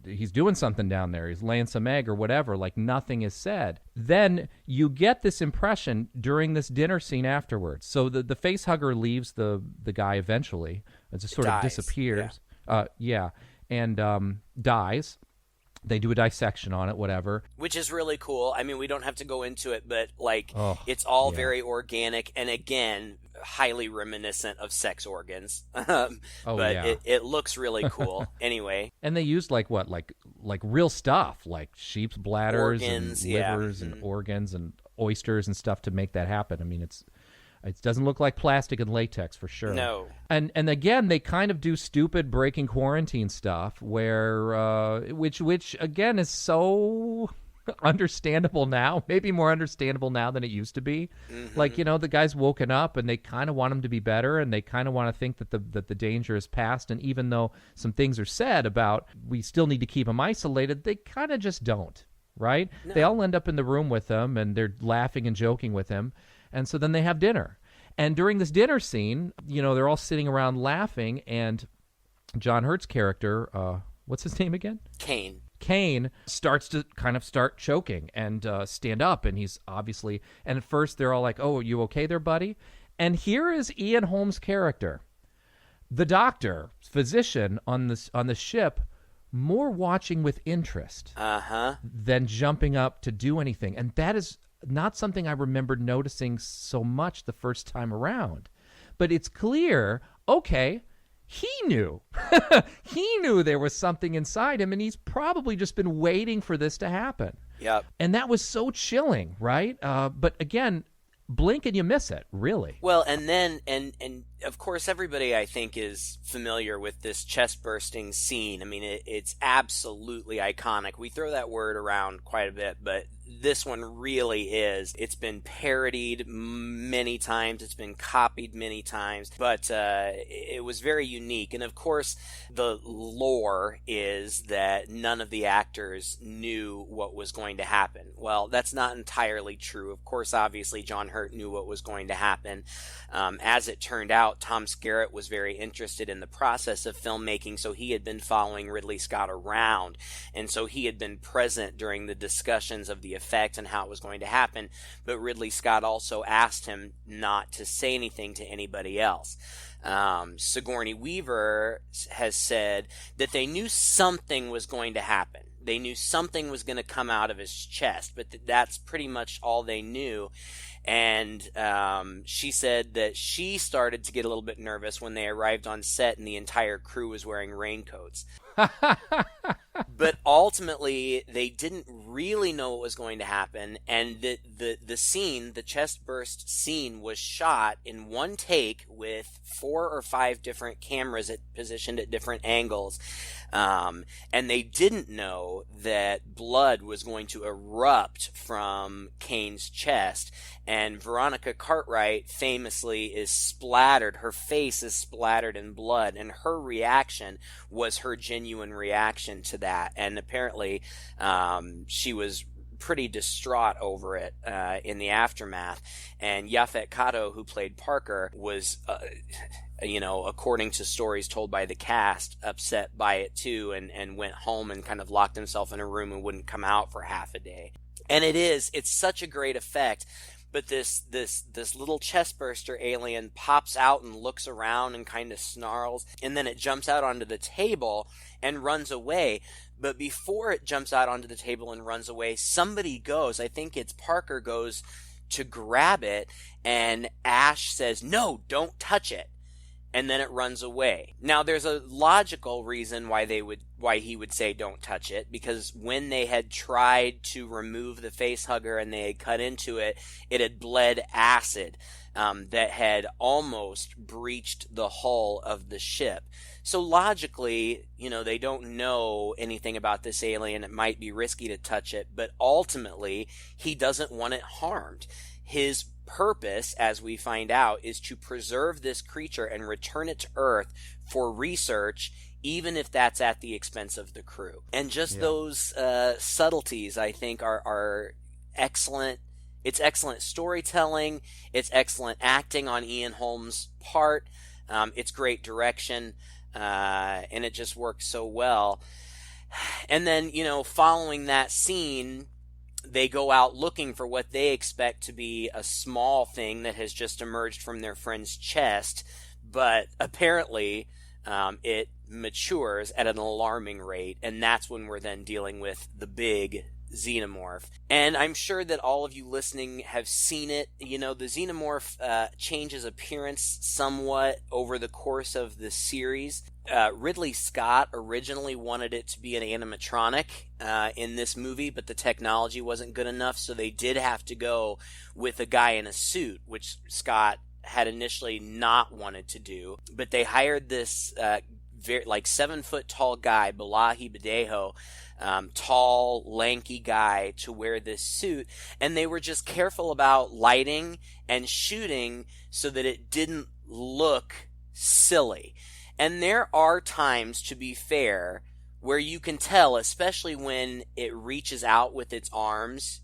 he's doing something down there, he's laying some egg or whatever, like nothing is said. Then you get this impression during this dinner scene afterwards. So the face hugger leaves the guy eventually. It just sort of disappears. And dies. They do a dissection on it, whatever. Which is really cool. I mean, we don't have to go into it, but it's all very organic and, again, highly reminiscent of sex organs. It looks really cool anyway. And they used like real stuff, like sheep's bladders organs, and livers and organs and oysters and stuff to make that happen. I mean, it doesn't look like plastic and latex for sure. No. And again, they kind of do stupid breaking quarantine stuff where which again is so understandable now, maybe more understandable now than it used to be. Mm-hmm. Like, the guy's woken up and they kind of want him to be better and they kind of want to think that the danger is past. And even though some things are said about we still need to keep him isolated, they kind of just don't, right? No. They all end up in the room with him and they're laughing and joking with him. And so then they have dinner. And during this dinner scene, they're all sitting around laughing and John Hurt's character, what's his name again? Kane starts to kind of start choking and stand up, and he's obviously, and at first they're all like, oh, are you okay there, buddy? And here is Ian Holm's character the doctor, physician on the ship, more watching with interest than jumping up to do anything. And that is not something I remember noticing so much the first time around. But it's clear, okay, he knew. He knew there was something inside him, and he's probably just been waiting for this to happen. Yep. And that was so chilling, right? But again, blink and you miss it, really. Well, and then, and of course, everybody, I think, is familiar with this chest-bursting scene. I mean, it's absolutely iconic. We throw that word around quite a bit, but this one really is. It's been parodied many times. It's been copied many times, but it was very unique. And of course, the lore is that none of the actors knew what was going to happen. Well, that's not entirely true. Of course, obviously, John Hurt knew what was going to happen. As it turned out, Tom Skerritt was very interested in the process of filmmaking, so he had been following Ridley Scott around, and so he had been present during the discussions of the effect and how it was going to happen, but Ridley Scott also asked him not to say anything to anybody else. Sigourney Weaver has said that they knew something was going to happen. They knew something was going to come out of his chest, but that's pretty much all they knew. And she said that she started to get a little bit nervous when they arrived on set and the entire crew was wearing raincoats. But ultimately, they didn't really know what was going to happen, and the scene, the chest burst scene, was shot in one take with 4 or 5 different cameras positioned at different angles, and they didn't know that blood was going to erupt from Kane's chest, and Veronica Cartwright famously is splattered. Her face is splattered in blood, and her reaction was her genuine reaction to that. And apparently, she was pretty distraught over it in the aftermath. And Yaphet Kotto, who played Parker, was, according to stories told by the cast, upset by it too, and went home and kind of locked himself in a room and wouldn't come out for half a day. And it's such a great effect. But this little chestburster alien pops out and looks around and kind of snarls, and then it jumps out onto the table and runs away. But before it jumps out onto the table and runs away, somebody goes, I think it's Parker, goes to grab it, and Ash says, "No, don't touch it." And then it runs away. Now, there's a logical reason why he would say don't touch it, because when they had tried to remove the face hugger and they had cut into it, it had bled acid that had almost breached the hull of the ship. So logically, they don't know anything about this alien. It might be risky to touch it, but ultimately, he doesn't want it harmed. His purpose, as we find out, is to preserve this creature and return it to Earth for research, even if that's at the expense of the crew. And just those subtleties, I think, are excellent. It's excellent storytelling. It's excellent acting on Ian Holm's part. It's great direction, and it just works so well. And then, following that scene, they go out looking for what they expect to be a small thing that has just emerged from their friend's chest, but apparently it matures at an alarming rate, and that's when we're then dealing with the big xenomorph. And I'm sure that all of you listening have seen it. The xenomorph changes appearance somewhat over the course of the series. Ridley Scott originally wanted it to be an animatronic in this movie, but the technology wasn't good enough, so they did have to go with a guy in a suit, which Scott had initially not wanted to do. But they hired this 7-foot tall guy, Balaji Badejo, tall, lanky guy, to wear this suit, and they were just careful about lighting and shooting so that it didn't look silly. And there are times, to be fair, where you can tell, especially when it reaches out with its arms,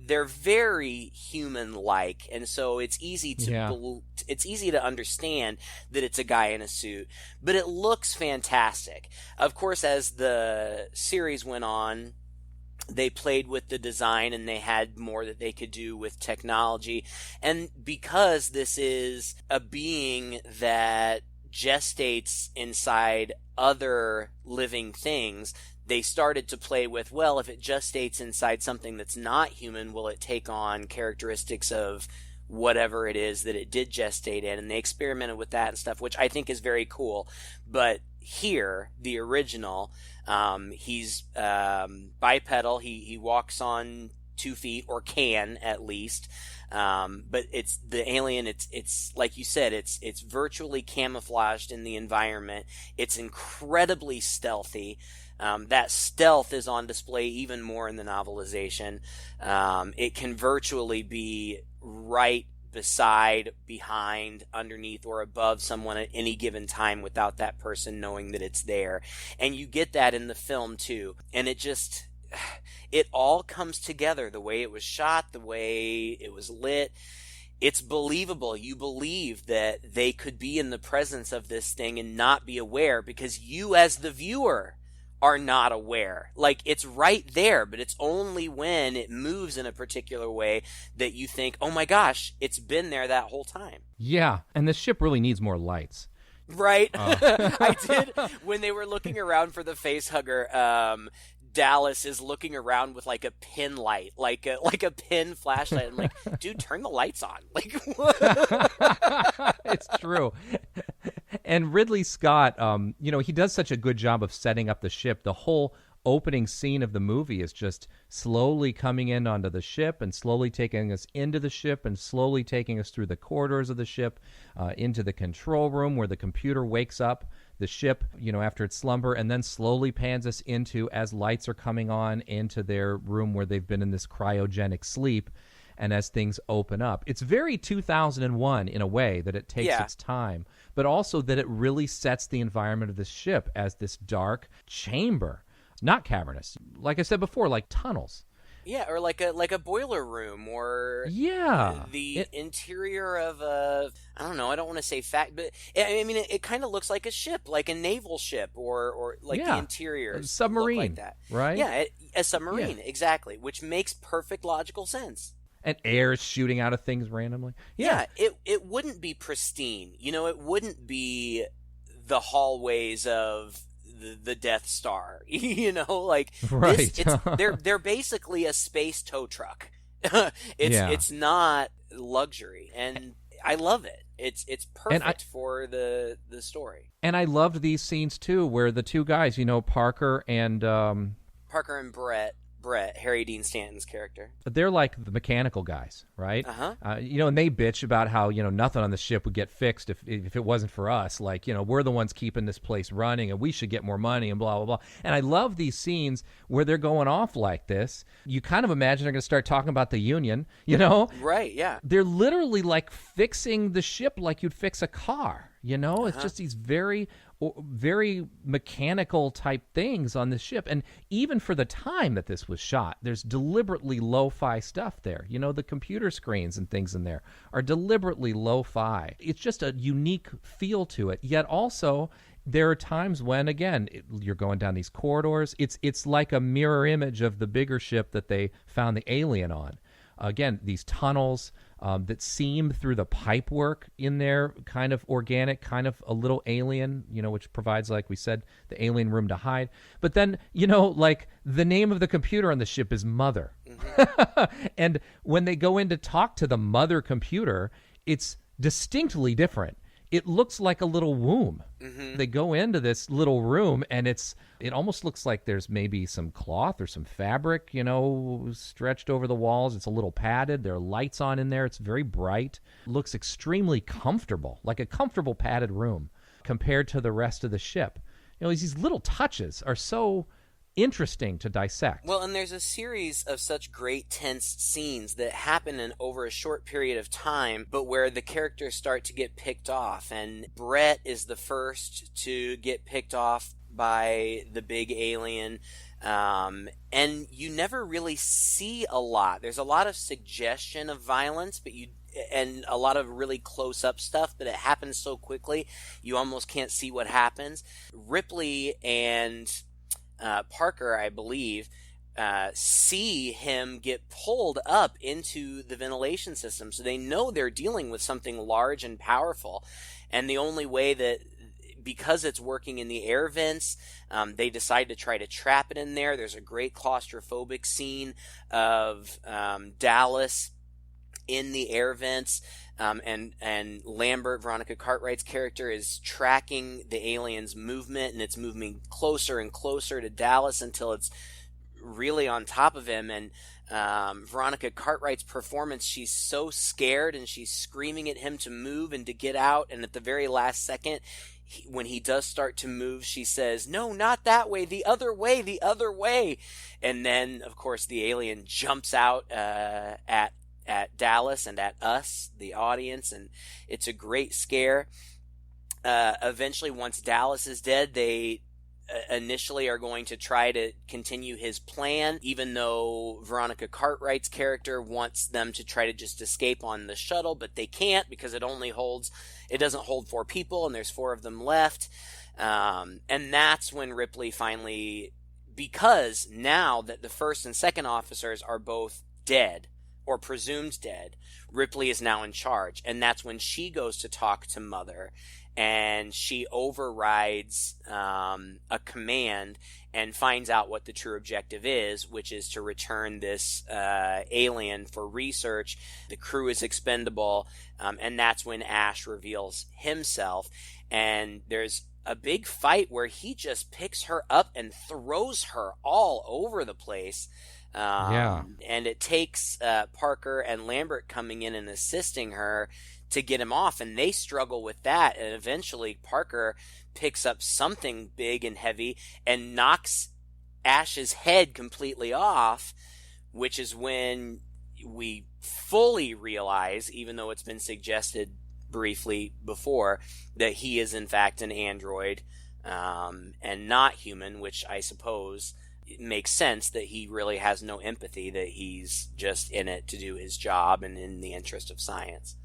they're very human-like, and so it's easy to understand that it's a guy in a suit, but it looks fantastic. Of course, as the series went on, they played with the design and they had more that they could do with technology, and because this is a being that gestates inside other living things, they started to play with, well, if it gestates inside something that's not human, will it take on characteristics of whatever it is that it did gestate in? And they experimented with that and stuff, which I think is very cool. But here, the original, he's bipedal. He walks on 2 feet, or can at least. But it's the alien. It's like you said. It's virtually camouflaged in the environment. It's incredibly stealthy. That stealth is on display even more in the novelization. It can virtually be right beside, behind, underneath, or above someone at any given time without that person knowing that it's there. And you get that in the film too. And it all comes together. The way it was shot, the way it was lit. It's believable. You believe that they could be in the presence of this thing and not be aware, because you as the viewer are not aware. Like, it's right there, but it's only when it moves in a particular way that you think, oh my gosh, it's been there that whole time. Yeah, and the ship really needs more lights. Right? I did, when they were looking around for the face hugger, Dallas is looking around with like a pin light, like a pin flashlight. I'm like, dude, turn the lights on. Like, It's true. And Ridley Scott, he does such a good job of setting up the ship. The whole opening scene of the movie is just slowly coming in onto the ship and slowly taking us into the ship and slowly taking us through the corridors of the ship, into the control room where the computer wakes up the ship, after its slumber, and then slowly pans us into, as lights are coming on, into their room where they've been in this cryogenic sleep. And as things open up, it's very 2001 in a way that it takes its time, but also that it really sets the environment of the ship as this dark chamber, not cavernous. Like I said before, like tunnels. Yeah, or like a boiler room, or the interior of a, I don't know, I don't want to say but I mean it kind of looks like a ship, like a naval ship, or like the interior, a submarine, look like that, right? Yeah, a submarine, exactly, which makes perfect logical sense. And air is shooting out of things randomly. Yeah, it wouldn't be pristine, it wouldn't be the hallways of the Death Star, right. They're basically a space tow truck. It's not luxury, and I love it. It's perfect for the story. And I loved these scenes too, where the two guys, Parker and Brett, Harry Dean Stanton's character. They're like the mechanical guys, right? And they bitch about how, nothing on the ship would get fixed if it wasn't for us. Like, we're the ones keeping this place running and we should get more money and blah, blah, blah. And I love these scenes where they're going off like this. You kind of imagine they're going to start talking about the union, Right, yeah. They're literally like fixing the ship like you'd fix a car, It's just these very mechanical type things on the ship. And even for the time that this was shot, there's deliberately lo-fi stuff there. The computer screens and things in there are deliberately lo-fi. It's just a unique feel to it. Yet also, there are times when, again, you're going down these corridors. It's like a mirror image of the bigger ship that they found the alien on. Again, these tunnels that seam through the pipe work in there, kind of organic, kind of a little alien, which provides, like we said, the alien room to hide. But then, like the name of the computer on the ship is Mother. Mm-hmm. And when they go in to talk to the Mother computer, it's distinctly different. It looks like a little womb. Mm-hmm. They go into this little room, and it almost looks like there's maybe some cloth or some fabric, stretched over the walls. It's a little padded. There are lights on in there. It's very bright. Looks extremely comfortable, like a comfortable padded room compared to the rest of the ship. These little touches are so interesting to dissect. Well, and there's a series of such great tense scenes that happen over a short period of time, but where the characters start to get picked off. And Brett is the first to get picked off by the big alien. And you never really see a lot. There's a lot of suggestion of violence, and a lot of really close-up stuff, but it happens so quickly, you almost can't see what happens. Ripley and Parker, I believe, see him get pulled up into the ventilation system, so they know they're dealing with something large and powerful, and the only way that because it's working in the air vents, they decide to try to trap it in there. There's a great claustrophobic scene of Dallas in the air vents, and Lambert, Veronica Cartwright's character, is tracking the alien's movement, and it's moving closer and closer to Dallas until it's really on top of him. And Veronica Cartwright's performance, she's so scared and she's screaming at him to move and to get out, and at the very last second, when he does start to move, she says, "No, not that way, the other way, the other way." And then, of course, the alien jumps out at Dallas and at us, the audience, and it's a great scare. Eventually, once Dallas is dead, they initially are going to try to continue his plan, even though Veronica Cartwright's character wants them to try to just escape on the shuttle, but they can't because it doesn't hold 4 people, and there's 4 of them left. And that's when Ripley finally, because now that the first and second officers are both dead, or presumed dead, Ripley is now in charge. And that's when she goes to talk to Mother, and she overrides a command and finds out what the true objective is, which is to return this alien for research. The crew is expendable, and that's when Ash reveals himself. And there's a big fight where he just picks her up and throws her all over the place. And it takes Parker and Lambert coming in and assisting her to get him off, and they struggle with that, and eventually Parker picks up something big and heavy and knocks Ash's head completely off, which is when we fully realize, even though it's been suggested briefly before, that he is in fact an android and not human, which I suppose it makes sense that he really has no empathy, that he's just in it to do his job and in the interest of science.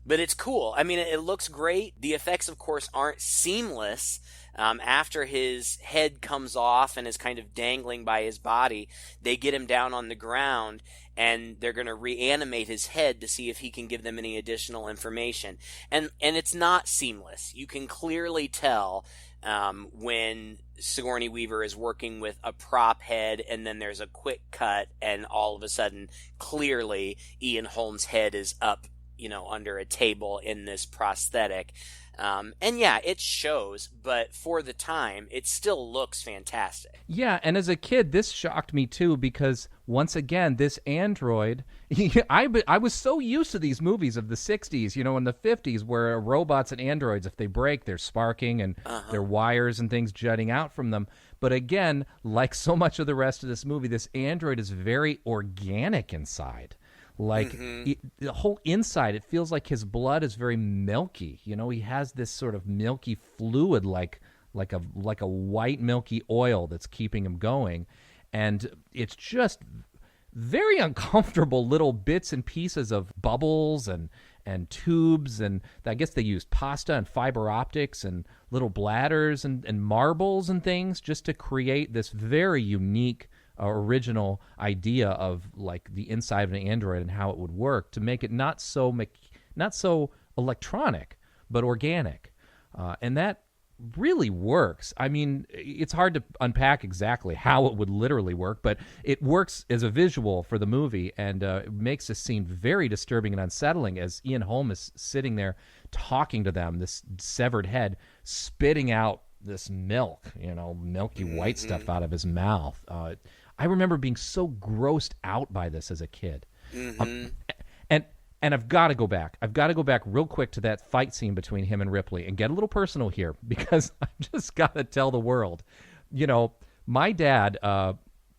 But it's cool. I mean, it looks great. The effects, of course, aren't seamless. After his head comes off and is kind of dangling by his body, they get him down on the ground, and they're going to reanimate his head to see if he can give them any additional information. And it's not seamless. You can clearly tell when Sigourney Weaver is working with a prop head, and then there's a quick cut, and all of a sudden, clearly, Ian Holm's head is up, under a table in this prosthetic. And yeah, it shows, but for the time, it still looks fantastic. Yeah, and as a kid, this shocked me too, because once again, this android, I was so used to these movies of the 60s, and the 50s, where robots and androids, if they break, they're sparking and their wires and things jutting out from them. But again, like so much of the rest of this movie, this android is very organic inside. Like the whole inside, it feels like his blood is very milky. He has this sort of milky fluid, like a white milky oil that's keeping him going, and it's just very uncomfortable little bits and pieces of bubbles and tubes, and I guess they used pasta and fiber optics and little bladders and marbles and things just to create this very unique original idea of like the inside of an android and how it would work, to make it not so electronic but organic, and that really works. I mean, it's hard to unpack exactly how it would literally work, but it works as a visual for the movie, and it makes the scene very disturbing and unsettling as Ian Holm is sitting there talking to them, this severed head spitting out this milk, milky white stuff out of his mouth. I remember being so grossed out by this as a kid. And I've got to go back. I've got to go back real quick to that fight scene between him and Ripley and get a little personal here, because I've just got to tell the world. My dad,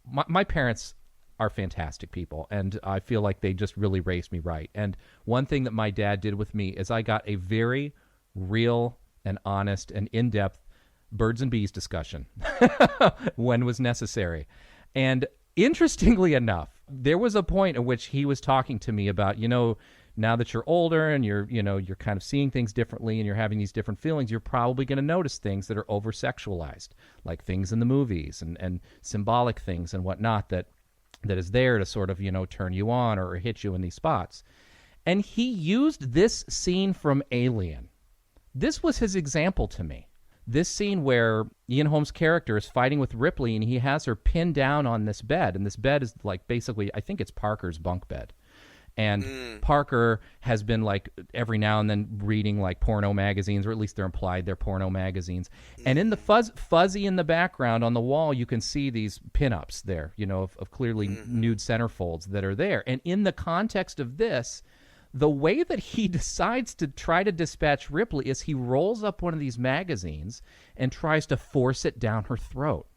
my parents are fantastic people, and I feel like they just really raised me right. And one thing that my dad did with me is I got a very real and honest and in-depth birds and bees discussion when was necessary. And interestingly enough, there was a point at which he was talking to me about, now that you're older and you're kind of seeing things differently and you're having these different feelings, you're probably going to notice things that are over-sexualized, like things in the movies and symbolic things and whatnot that is there to sort of, turn you on or hit you in these spots. And he used this scene from Alien. This was his example to me. this scene where Ian Holm's character is fighting with Ripley and he has her pinned down on this bed, and this bed is like basically, I think it's Parker's bunk bed. And Parker has been like every now and then reading like porno magazines, or at least they're implied they're porno magazines. And in the fuzzy in the background on the wall, you can see these pinups there, you know, of clearly nude centerfolds that are there. And in the context of this, the way that he decides to try to dispatch Ripley is he rolls up one of these magazines and tries to force it down her throat.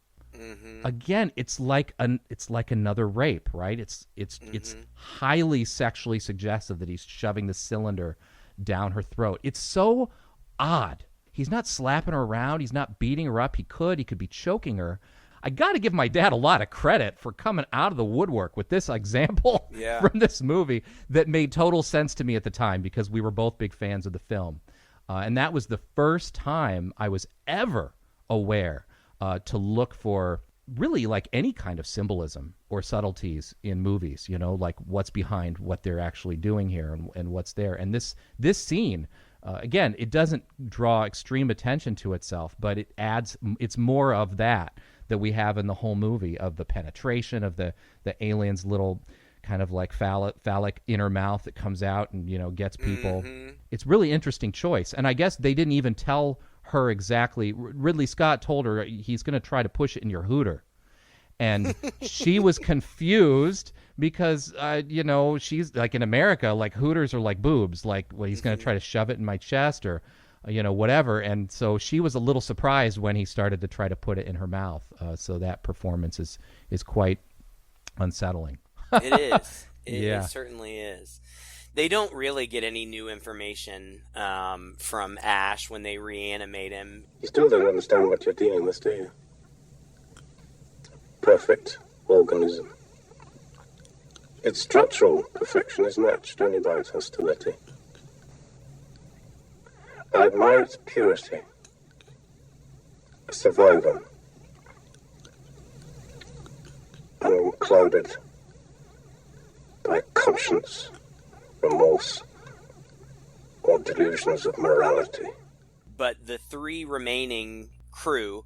Again, it's like another rape, right? It's highly sexually suggestive that he's shoving the cylinder down her throat. It's so odd. He's not slapping her around. He's not beating her up. He could be choking her. I got to give my dad a lot of credit for coming out of the woodwork with this example from this movie that made total sense to me at the time, because we were both big fans of the film. And that was the first time I was ever aware to look for really like any kind of symbolism or subtleties in movies, you know, like what's behind what they're actually doing here and what's there. And this scene, again, it doesn't draw extreme attention to itself, but it's more of that we have in the whole movie, of the penetration of the alien's little kind of like phallic inner mouth that comes out and, you know, gets people. It's really interesting choice. And I guess they didn't even tell her exactly. Ridley Scott told her he's going to try to push it in your hooter. And she was confused because, you know, she's like, in America, like hooters are like boobs. Like, well, he's going to try to shove it in my chest or, you know, whatever. And so she was a little surprised when he started to try to put it in her mouth. So that performance is quite unsettling. It is. It certainly is. They don't really get any new information from Ash when they reanimate him. You still don't understand what you're dealing with, do you? Perfect organism. Its structural perfection is matched only by its hostility. I admire its purity. A survivor. Unclouded by conscience, remorse, or delusions of morality. But the three remaining crew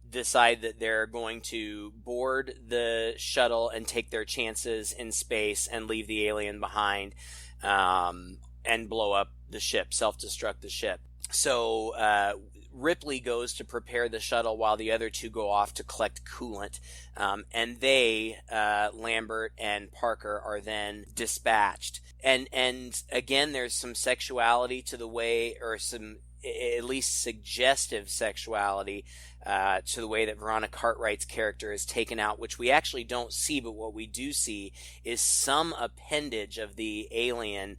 decide that they're going to board the shuttle and take their chances in space and leave the alien behind, and blow up the ship, self-destruct the ship. So Ripley goes to prepare the shuttle while the other two go off to collect coolant. And they, Lambert and Parker, are then dispatched. And again, there's some sexuality to the way, or some at least suggestive sexuality to the way that Veronica Cartwright's character is taken out, which we actually don't see, but what we do see is some appendage of the alien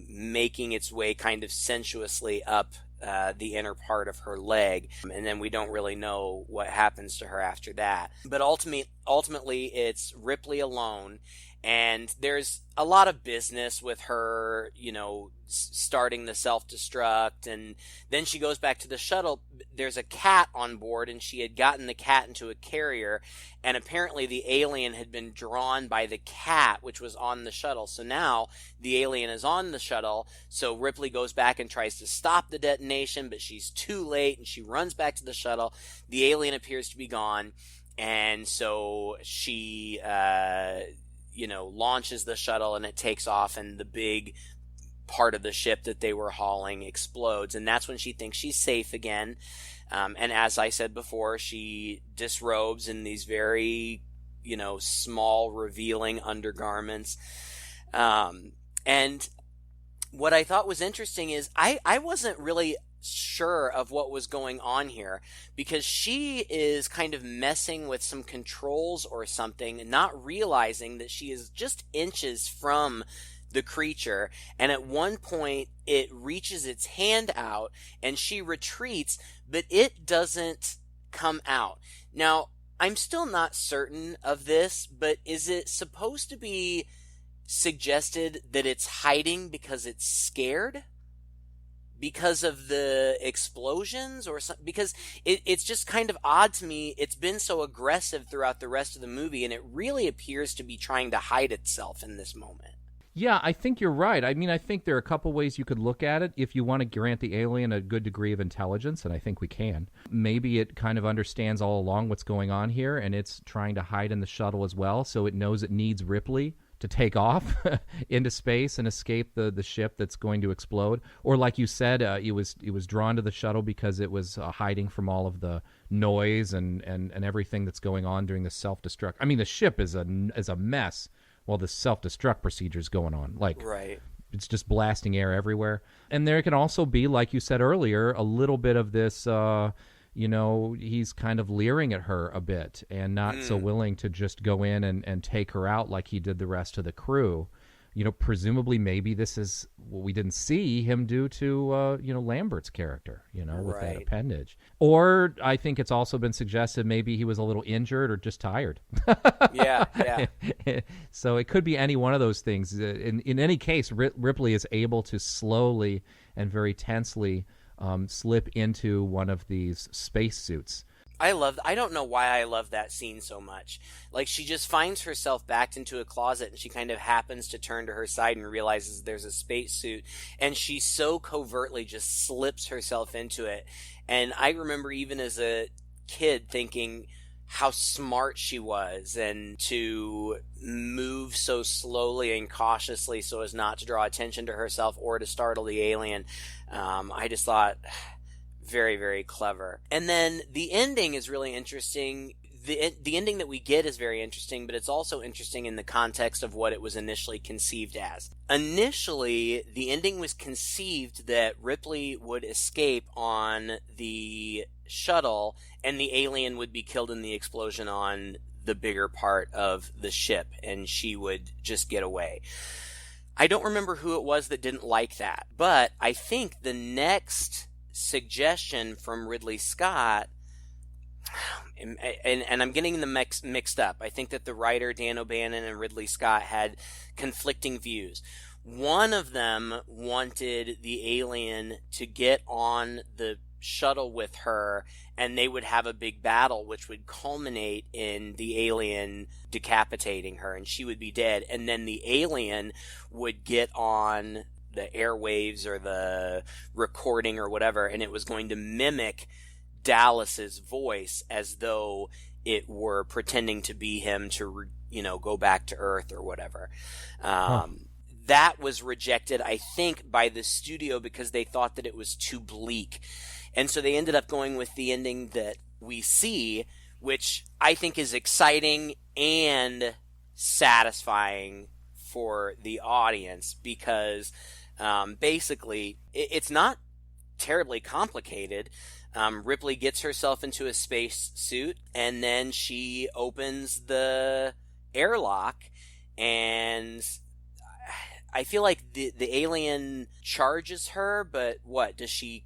making its way kind of sensuously up the inner part of her leg, and then we don't really know what happens to her after that. But ultimately, it's Ripley alone, and there's a lot of business with her, you know, starting the self-destruct, and then she goes back to the shuttle. There's a cat on board, and she had gotten the cat into a carrier, and apparently the alien had been drawn by the cat, which was on the shuttle. So now the alien is on the shuttle, so Ripley goes back and tries to stop the detonation, but she's too late, and she runs back to the shuttle. The alien appears to be gone, and so she launches the shuttle, and it takes off, and the big part of the ship that they were hauling explodes, and that's when she thinks she's safe again. And as I said before, she disrobes in these very, small, revealing undergarments. And what I thought was interesting is I wasn't really sure of what was going on here, because she is kind of messing with some controls or something, not realizing that she is just inches from the creature, and at one point it reaches its hand out and she retreats, but it doesn't come out. Now, I'm still not certain of this, but is it supposed to be suggested that it's hiding because it's scared? Because of the explosions or something? Because it's just kind of odd to me. It's been so aggressive throughout the rest of the movie, and it really appears to be trying to hide itself in this moment. Yeah, I think you're right. I mean, I think there are a couple ways you could look at it. If you want to grant the alien a good degree of intelligence, and I think we can, maybe it kind of understands all along what's going on here, and it's trying to hide in the shuttle as well, so it knows it needs Ripley to take off into space and escape the ship that's going to explode. Or like you said, it was drawn to the shuttle because it was hiding from all of the noise and everything that's going on during the self-destruct. I mean, the ship is a mess while the self-destruct procedure is going on. Like, right. It's just blasting air everywhere. And there can also be, like you said earlier, a little bit of this, he's kind of leering at her a bit and not so willing to just go in and take her out like he did the rest of the crew. Presumably maybe this is what we didn't see him do to, Lambert's character, with that appendage. Or I think it's also been suggested maybe he was a little injured or just tired. Yeah. So it could be any one of those things. In any case, Ripley is able to slowly and very tensely slip into one of these spacesuits. I don't know why I love that scene so much. Like, she just finds herself backed into a closet and she kind of happens to turn to her side and realizes there's a spacesuit, and she so covertly just slips herself into it. And I remember even as a kid thinking how smart she was, and to move so slowly and cautiously so as not to draw attention to herself or to startle the alien. I just thought, very, very clever. And then the ending is really interesting. The ending that we get is very interesting, but it's also interesting in the context of what it was initially conceived as. Initially, the ending was conceived that Ripley would escape on the shuttle and the alien would be killed in the explosion on the bigger part of the ship, and she would just get away. I don't remember who it was that didn't like that, but I think the next suggestion from Ridley Scott, and I'm getting them mixed up. I think that the writer Dan O'Bannon and Ridley Scott had conflicting views. One of them wanted the alien to get on the shuttle with her, and they would have a big battle which would culminate in the alien decapitating her and she would be dead, and then the alien would get on the airwaves or the recording or whatever, and it was going to mimic Dallas's voice as though it were pretending to be him to, go back to Earth or whatever. That was rejected, I think, by the studio because they thought that it was too bleak. And so they ended up going with the ending that we see, which I think is exciting and satisfying for the audience because basically it's not terribly complicated. Ripley gets herself into a space suit, and then she opens the airlock, and I feel like the alien charges her, but what, does she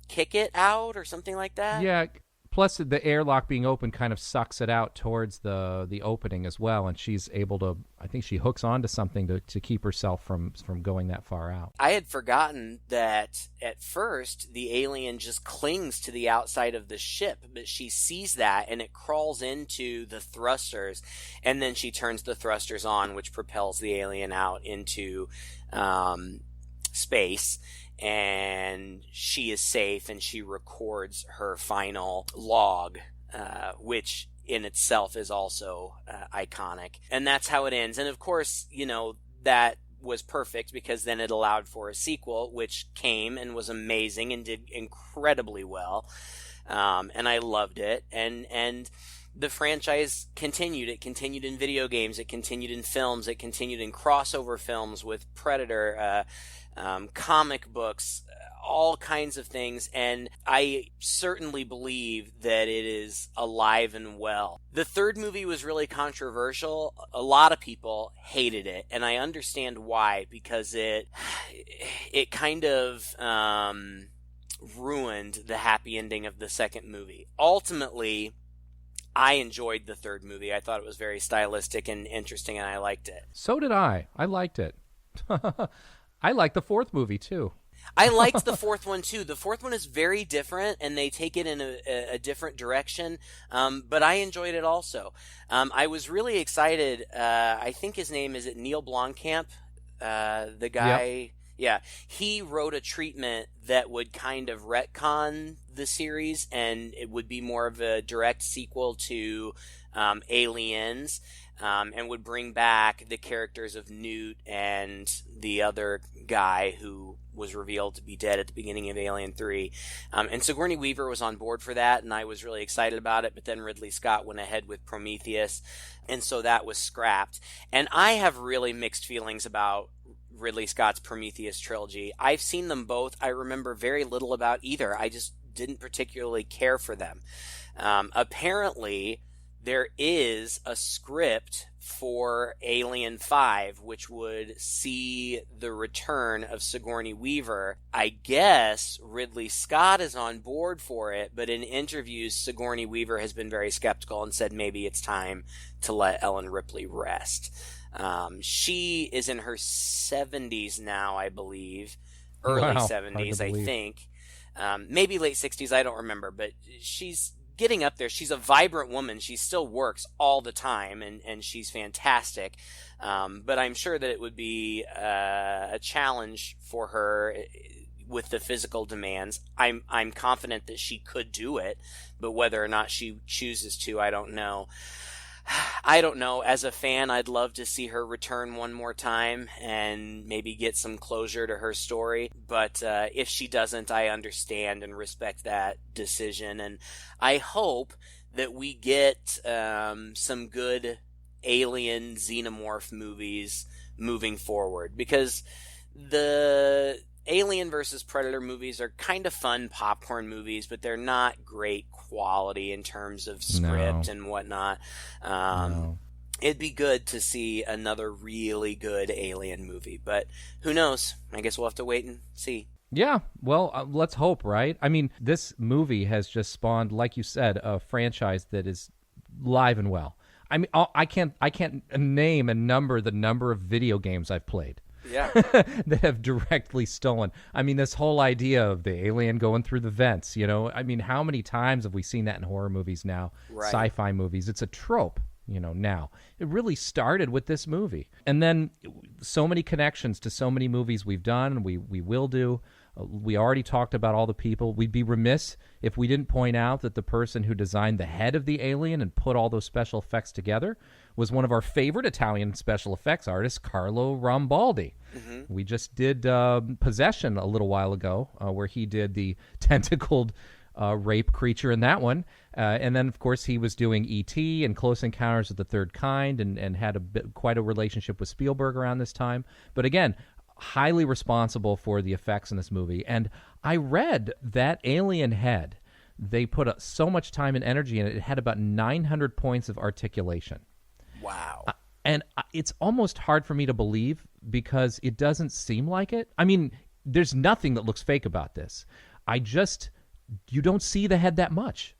kick it out or something like that? Yeah, plus the airlock being open kind of sucks it out towards the opening as well, and she's able to, I think she hooks onto something to keep herself from going that far out. I had forgotten that at first the alien just clings to the outside of the ship, but she sees that and it crawls into the thrusters, and then she turns the thrusters on, which propels the alien out into space. And she is safe, and she records her final log, which in itself is also iconic. And that's how it ends. And of course, that was perfect because then it allowed for a sequel, which came and was amazing and did incredibly well. And I loved it. And the franchise continued. It continued in video games. It continued in films. It continued in crossover films with Predator, comic books, all kinds of things, and I certainly believe that it is alive and well. The third movie was really controversial. A lot of people hated it, and I understand why, because it kind of ruined the happy ending of the second movie. Ultimately, I enjoyed the third movie. I thought it was very stylistic and interesting, and I liked it. So did I. I liked it. I like the fourth movie, too. I liked the fourth one, too. The fourth one is very different, and they take it in a different direction, but I enjoyed it also. I was really excited. I think his name, is it Neil Blomkamp? the guy. Yeah, he wrote a treatment that would kind of retcon the series, and it would be more of a direct sequel to Aliens, and would bring back the characters of Newt and the other guy who was revealed to be dead at the beginning of Alien 3. And Sigourney Weaver was on board for that, and I was really excited about it, but then Ridley Scott went ahead with Prometheus, and so that was scrapped. And I have really mixed feelings about Ridley Scott's Prometheus trilogy. I've seen them both. I remember very little about either. I just didn't particularly care for them. Apparently, there is a script for Alien 5, which would see the return of Sigourney Weaver. I guess Ridley Scott is on board for it, but in interviews, Sigourney Weaver has been very skeptical and said maybe it's time to let Ellen Ripley rest. She is in her 70s now, I believe. Early 70s, I think. Maybe late 60s, I don't remember, but she's getting up there. She's a vibrant woman. She still works all the time, and she's fantastic. But I'm sure that it would be a challenge for her with the physical demands. I'm confident that she could do it, but whether or not she chooses to, I don't know. I don't know. As a fan, I'd love to see her return one more time and maybe get some closure to her story. But if she doesn't, I understand and respect that decision. And I hope that we get some good alien xenomorph movies moving forward. Because the Alien versus Predator movies are kind of fun popcorn movies, but they're not great quality in terms of script and whatnot. It'd be good to see another really good Alien movie, but who knows? I guess we'll have to wait and see. Yeah, well, let's hope, right? I mean, this movie has just spawned, like you said, a franchise that is live and well. I mean, I can't name and number the number of video games I've played. Yeah. that have directly stolen. I mean, this whole idea of the alien going through the vents, you know, I mean, how many times have we seen that in horror movies now? Right. Sci-fi movies. It's a trope, you know, now. It really started with this movie. And then so many connections to so many movies we've done, we will do. We already talked about all the people. We'd be remiss if we didn't point out that the person who designed the head of the alien and put all those special effects together was one of our favorite Italian special effects artists, Carlo Rambaldi. Mm-hmm. We just did Possession a little while ago, where he did the tentacled rape creature in that one. And then, of course, he was doing E.T. and Close Encounters of the Third Kind and had quite a relationship with Spielberg around this time. But again, highly responsible for the effects in this movie. And I read that alien head, they put so much time and energy in it. It had about 900 points of articulation. Wow. And it's almost hard for me to believe because it doesn't seem like it. I mean, there's nothing that looks fake about this. You don't see the head that much,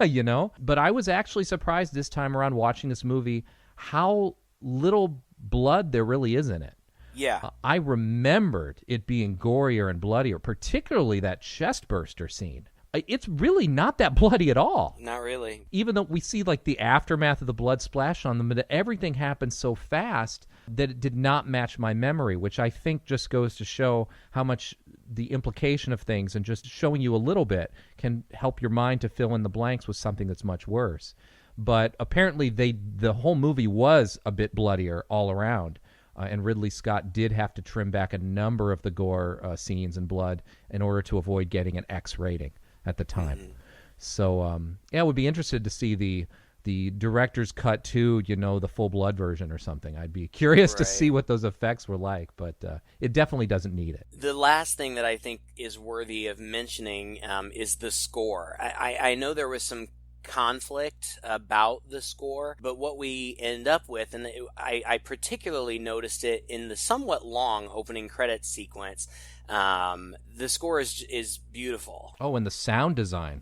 you know? But I was actually surprised this time around watching this movie how little blood there really is in it. Yeah. I remembered it being gorier and bloodier, particularly that chest burster scene. It's really not that bloody at all. Not really. Even though we see like the aftermath of the blood splash on them, but everything happened so fast that it did not match my memory, which I think just goes to show how much the implication of things and just showing you a little bit can help your mind to fill in the blanks with something that's much worse. But apparently the whole movie was a bit bloodier all around. And Ridley Scott did have to trim back a number of the gore scenes and blood in order to avoid getting an X rating at the time. Mm-hmm. So, I would be interested to see the director's cut too, you know, the full blood version or something. I'd be curious to see what those effects were like, but it definitely doesn't need it. The last thing that I think is worthy of mentioning is the score. I know there was some conflict about the score, but what we end up with, and I particularly noticed it in the somewhat long opening credits sequence, the score is beautiful. Oh, and the sound design.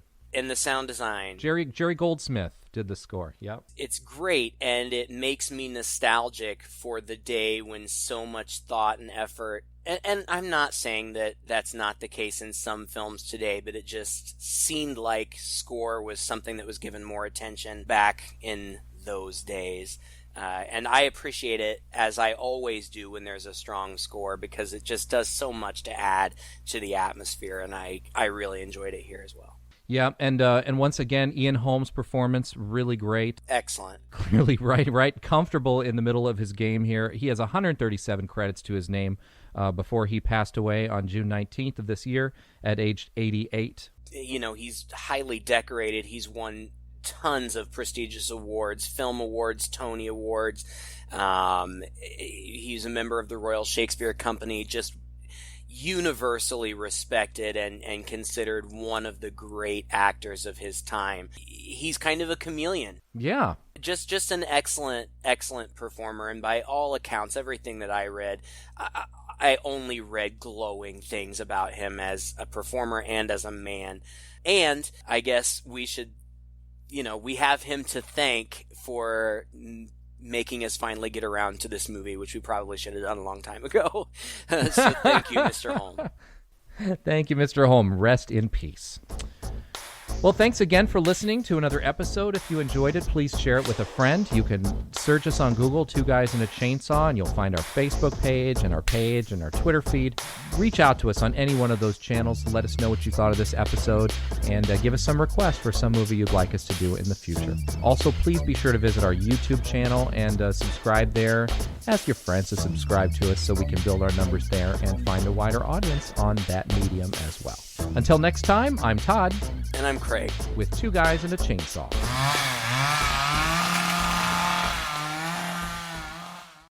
Jerry Goldsmith did the score. Yep. It's great, and it makes me nostalgic for the day when so much thought and effort, and I'm not saying that that's not the case in some films today, but it just seemed like score was something that was given more attention back in those days. And I appreciate it, as I always do when there's a strong score, because it just does so much to add to the atmosphere, and I really enjoyed it here as well. Yeah, and once again, Ian Holm's performance, really great. Excellent. Clearly right, comfortable in the middle of his game here. He has 137 credits to his name before he passed away on June 19th of this year at age 88. He's highly decorated. He's won tons of prestigious awards, film awards, Tony Awards. He's a member of the Royal Shakespeare Company, just universally respected and considered one of the great actors of his time. He's kind of a chameleon. Yeah. Just an excellent performer, and by all accounts, everything that I read, I only read glowing things about him as a performer and as a man. And I guess we should, we have him to thank for making us finally get around to this movie, which we probably should have done a long time ago. So thank you, Mr. Holm. Thank you, Mr. Holm. Rest in peace. Well, thanks again for listening to another episode. If you enjoyed it, please share it with a friend. You can search us on Google, Two Guys and a Chainsaw, and you'll find our Facebook page and our Twitter feed. Reach out to us on any one of those channels to let us know what you thought of this episode, and give us some requests for some movie you'd like us to do in the future. Also, please be sure to visit our YouTube channel and subscribe there. Ask your friends to subscribe to us so we can build our numbers there and find a wider audience on that medium as well. Until next time, I'm Todd. And I'm Craig. With Two Guys and a Chainsaw.